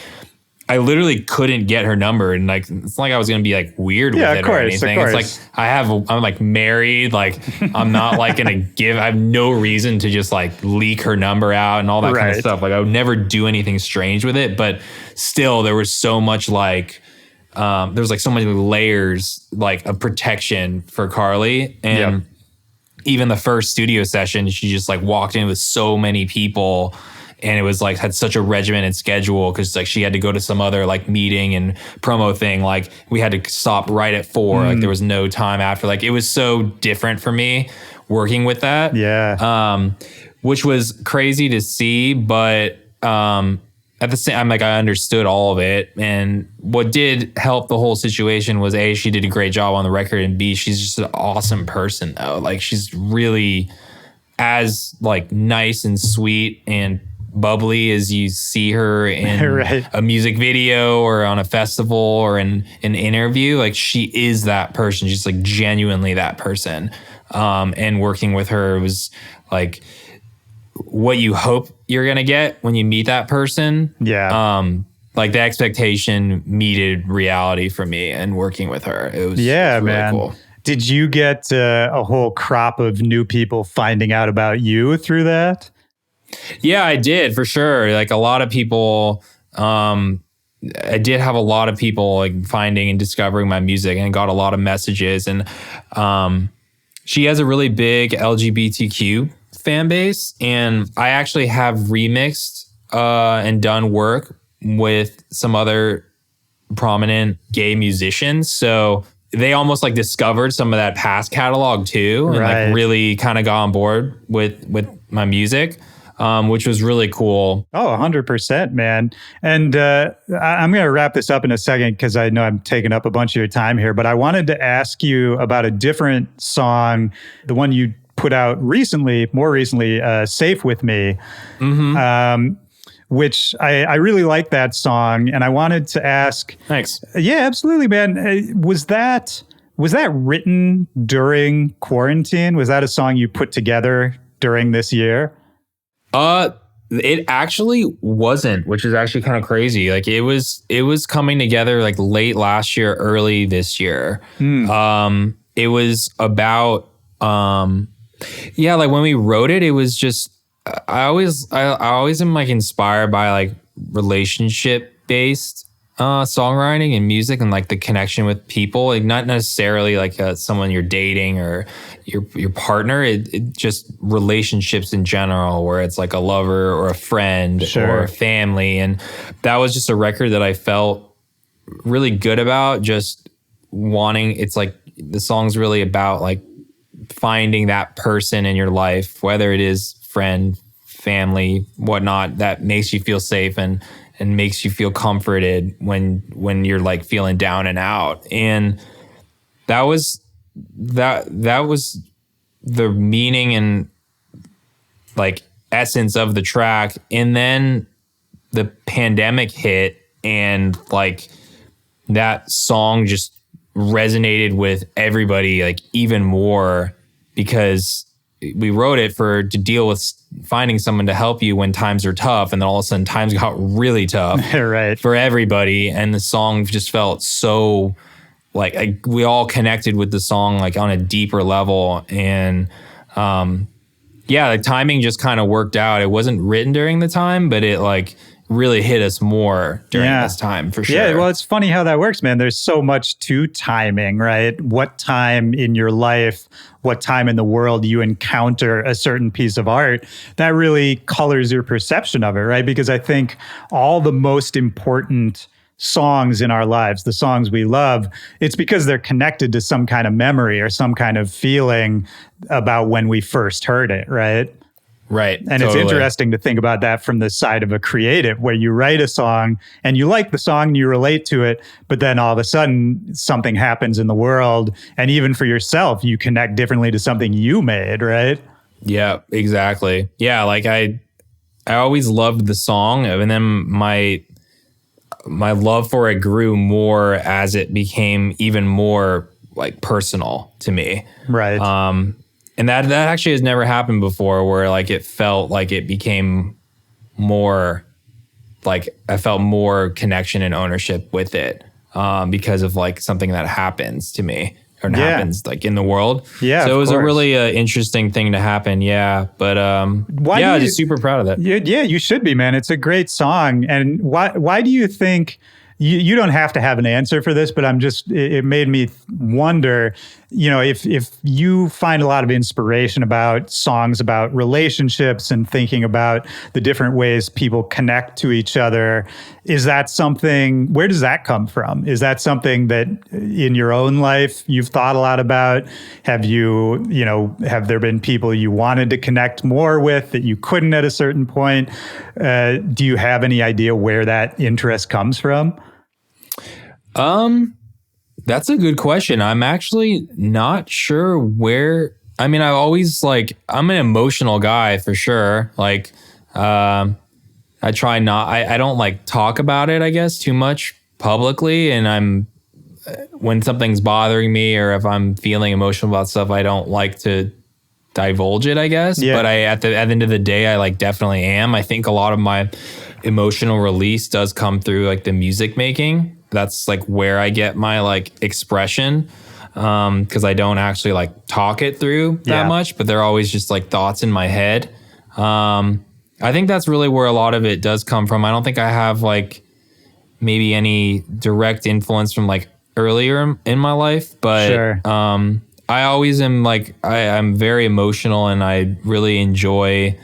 I literally couldn't get her number, and like, it's not like I was going to be like weird with it or anything. It's like, I'm like married. Like I'm not like going to I have no reason to just like leak her number out and all that kind of stuff. Like I would never do anything strange with it, but still there was so much like, there was like so many layers like of protection for Carly. And even the first studio session, she just like walked in with so many people and it was like had such a regimented schedule because like she had to go to some other like meeting and promo thing. Like we had to stop right at 4. Like there was no time after. Like it was so different for me working with that. Yeah. Which was crazy to see, but at the same time, like I understood all of it. And what did help the whole situation was A, she did a great job on the record, and B, she's just an awesome person though. Like she's really as like nice and sweet and bubbly as you see her in right. a music video or on a festival or in an interview. Like she is that person. She's like genuinely that person. And working with her was like what you hope you're going to get when you meet that person. Yeah. Like the expectation meted reality for me, and working with her, it was really man. Cool. Did you get a whole crop of new people finding out about you through that? Yeah, I did for sure. Like a lot of people, I did have a lot of people like finding and discovering my music, and got a lot of messages. And she has a really big LGBTQ fan base, and I actually have remixed and done work with some other prominent gay musicians. So they almost like discovered some of that past catalog too, and right. like really kind of got on board with my music, which was really cool. Oh, 100%, man. And I'm going to wrap this up in a second because I know I'm taking up a bunch of your time here, but I wanted to ask you about a different song, the one you put out more recently, Safe With Me, which I really like that song. And I wanted to ask. Thanks. Yeah, absolutely, man. Was that written during quarantine? Was that a song you put together during this year? It actually wasn't, which is actually kind of crazy. Like it was coming together like late last year, early this year. It was about, like when we wrote it, it was just, I always am like inspired by like relationship based songwriting and music, and like the connection with people, like not necessarily like someone you're dating or your partner. It just relationships in general, where it's like a lover or a friend or a family. And that was just a record that I felt really good about, just wanting. It's like the song's really about like finding that person in your life, whether it is friend, family, whatnot, that makes you feel safe and makes you feel comforted when you're like feeling down and out. And that was the meaning and like essence of the track. And then the pandemic hit, and like that song just resonated with everybody like even more, because we wrote it to deal with finding someone to help you when times are tough, and then all of a sudden times got really tough right. for everybody. And the song just felt so like we all connected with the song like on a deeper level. And the timing just kind of worked out. It wasn't written during the time, but it like really hit us more during this time for sure. Yeah, well, it's funny how that works, man. There's so much to timing, right? What time in your life, what time in the world you encounter a certain piece of art, that really colors your perception of it, right? Because I think all the most important songs in our lives, the songs we love, it's because they're connected to some kind of memory or some kind of feeling about when we first heard it, right? Right. And It's interesting to think about that from the side of a creative, where you write a song and you like the song and you relate to it, but then all of a sudden something happens in the world, and even for yourself, you connect differently to something you made, right? Yeah, exactly. Yeah, like I always loved the song, and then my love for it grew more as it became even more like personal to me. Right. And that actually has never happened before, where like it felt like it became more like I felt more connection and ownership with it because of like something that happens to me or happens like in the world. Yeah. So it was a really interesting thing to happen. Yeah. But just super proud of that. Yeah, you should be, man. It's a great song. And why do you think you don't have to have an answer for this, but it made me wonder, if you find a lot of inspiration about songs about relationships and thinking about the different ways people connect to each other, is that something, where does that come from? Is that something that in your own life you've thought a lot about? Have have there been people you wanted to connect more with that you couldn't at a certain point? Do you have any idea where that interest comes from? That's a good question. I'm actually not sure where. I mean, I always I'm an emotional guy for sure. I try not, I don't talk about it, I guess, too much publicly. And when something's bothering me or if I'm feeling emotional about stuff, I don't like to divulge it, I guess. Yeah. But at the end of the day, I definitely am. I think a lot of my emotional release does come through the music making. That's where I get my expression. Cause I don't actually talk it through that much, but they're always just thoughts in my head. I think that's really where a lot of it does come from. I don't think I have maybe any direct influence from earlier in my life, but sure. I always am I'm very emotional and I really enjoy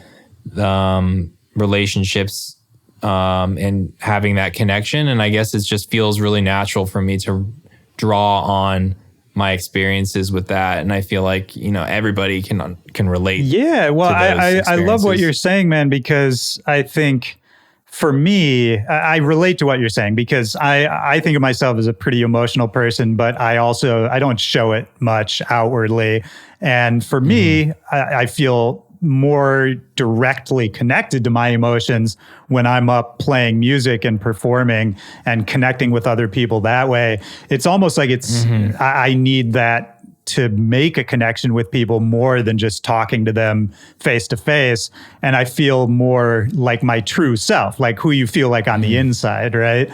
relationships and having that connection. And I guess it just feels really natural for me to draw on my experiences with that. And I feel everybody can relate. Yeah. Well, I love what you're saying, man, because I think for me, I relate to what you're saying because I think of myself as a pretty emotional person, but I don't show it much outwardly. And for me, I feel more directly connected to my emotions when I'm up playing music and performing and connecting with other people that way. It's almost like I need that to make a connection with people more than just talking to them face to face. And I feel more like my true self, like who you feel like on the inside, right?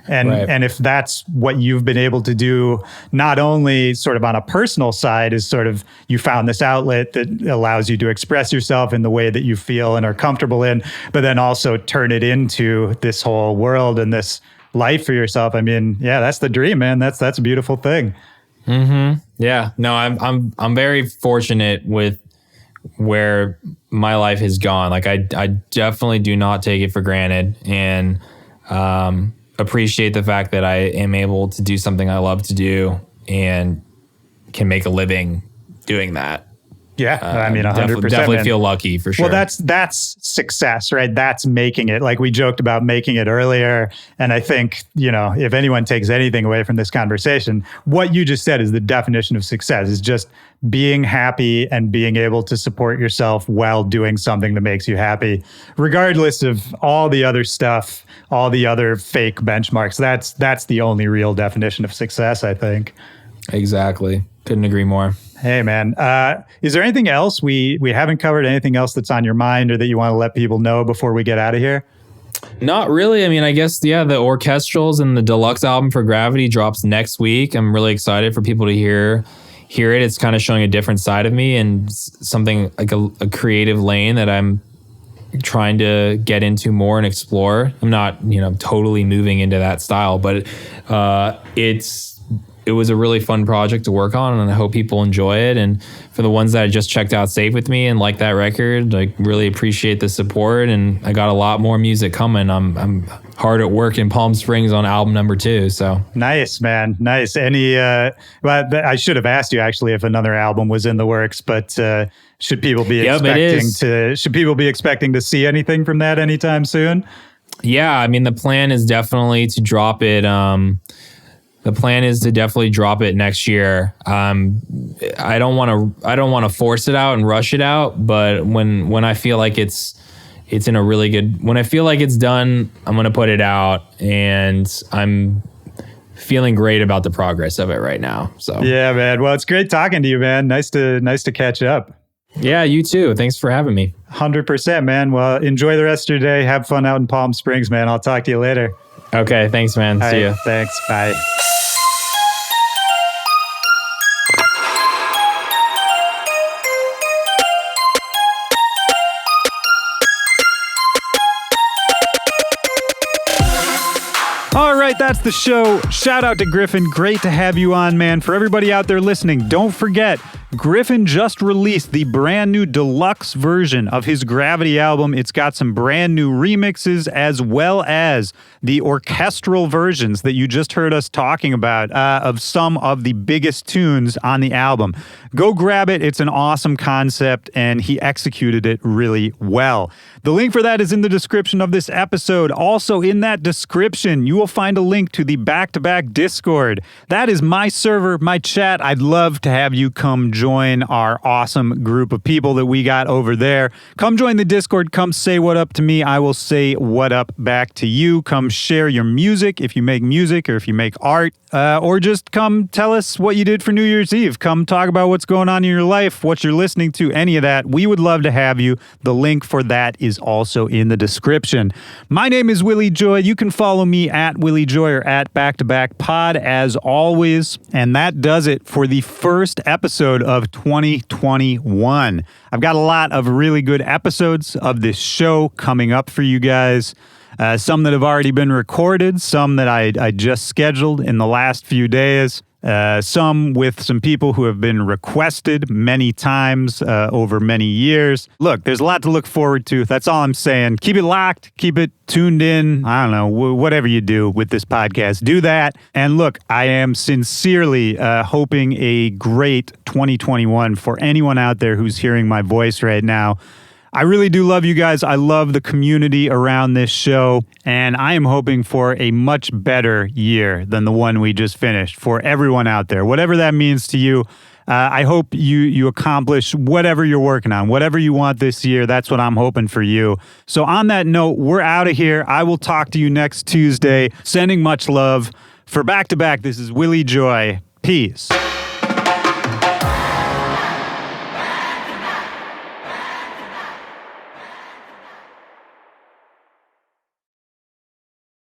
And if that's what you've been able to do, not only sort of on a personal side is sort of you found this outlet that allows you to express yourself in the way that you feel and are comfortable in, but then also turn it into this whole world and this life for yourself. I mean, yeah, that's the dream, man. That's a beautiful thing. Mm-hmm. Yeah. No, I'm very fortunate with where my life has gone. I definitely do not take it for granted and appreciate the fact that I am able to do something I love to do and can make a living doing that. Yeah, I mean, 100%. Definitely feel lucky for sure. Well, that's success, right? That's making it. Like we joked about making it earlier. And I think, if anyone takes anything away from this conversation, what you just said is the definition of success is just being happy and being able to support yourself while doing something that makes you happy, regardless of all the other stuff, all the other fake benchmarks. That's the only real definition of success, I think. Exactly. Couldn't agree more. Hey, man. Is there anything else we haven't covered? Anything else that's on your mind or that you want to let people know before we get out of here? Not really. I mean, I guess, the orchestrals and the deluxe album for Gravity drops next week. I'm really excited for people to hear it. It's kind of showing a different side of me and something like a creative lane that I'm trying to get into more and explore. I'm not, totally moving into that style, but it was a really fun project to work on, and I hope people enjoy it. And for the ones that just checked out Safe With Me and like that record, I really appreciate the support. And I got a lot more music coming. I'm hard at work in Palm Springs on album number 2. So nice, man. Nice. Any? Well, I should have asked you actually if another album was in the works, but should people be expecting to see anything from that anytime soon? Yeah, I mean, the plan is definitely to drop it. The plan is to definitely drop it next year. I don't want to force it out and rush it out, but when I feel like it's in a really good, when I feel like it's done, I'm going to put it out, and I'm feeling great about the progress of it right now. So yeah, man. Well, it's great talking to you, man. Nice to catch up. Yeah, you too. Thanks for having me. 100%, man. Well, enjoy the rest of your day. Have fun out in Palm Springs, man. I'll talk to you later. Okay. Thanks, man. See ya. Thanks. Bye. All right, that's the show. Shout out to Gryffin. Great to have you on, man. For everybody out there listening, don't forget, Gryffin just released the brand new deluxe version of his Gravity album. It's got some brand new remixes as well as the orchestral versions that you just heard us talking about of some of the biggest tunes on the album. Go grab it. It's an awesome concept, and he executed it really well. The link for that is in the description of this episode. Also in that description, you will find a link to the Back-to-Back Discord. That is my server, my chat. I'd love to have you come join our awesome group of people that we got over there. Come join the Discord. Come say what up to me. I will say what up back to you. Come share your music if you make music or if you make art, or just come tell us what you did for New Year's Eve. Come talk about what's going on in your life, what you're listening to, any of that. We would love to have you. The link for that is also in the description. My name is Willy Joy. You can follow me at Willy Joy or at Back-to-Back Pod as always. And that does it for the first episode of 2021. I've got a lot of really good episodes of this show coming up for you guys. Some that have already been recorded, some that I just scheduled in the last few days. Some with some people who have been requested many times over many years. Look, there's a lot to look forward to. That's all I'm saying. Keep it locked. Keep it tuned in. I don't know, whatever you do with this podcast, do that. And look, I am sincerely hoping a great 2021 for anyone out there who's hearing my voice right now. I really do love you guys. I love the community around this show, and I am hoping for a much better year than the one we just finished for everyone out there. Whatever that means to you, I hope you accomplish whatever you're working on, whatever you want this year. That's what I'm hoping for you. So on that note, we're out of here. I will talk to you next Tuesday. Sending much love. For Back to Back, this is Willy Joy. Peace.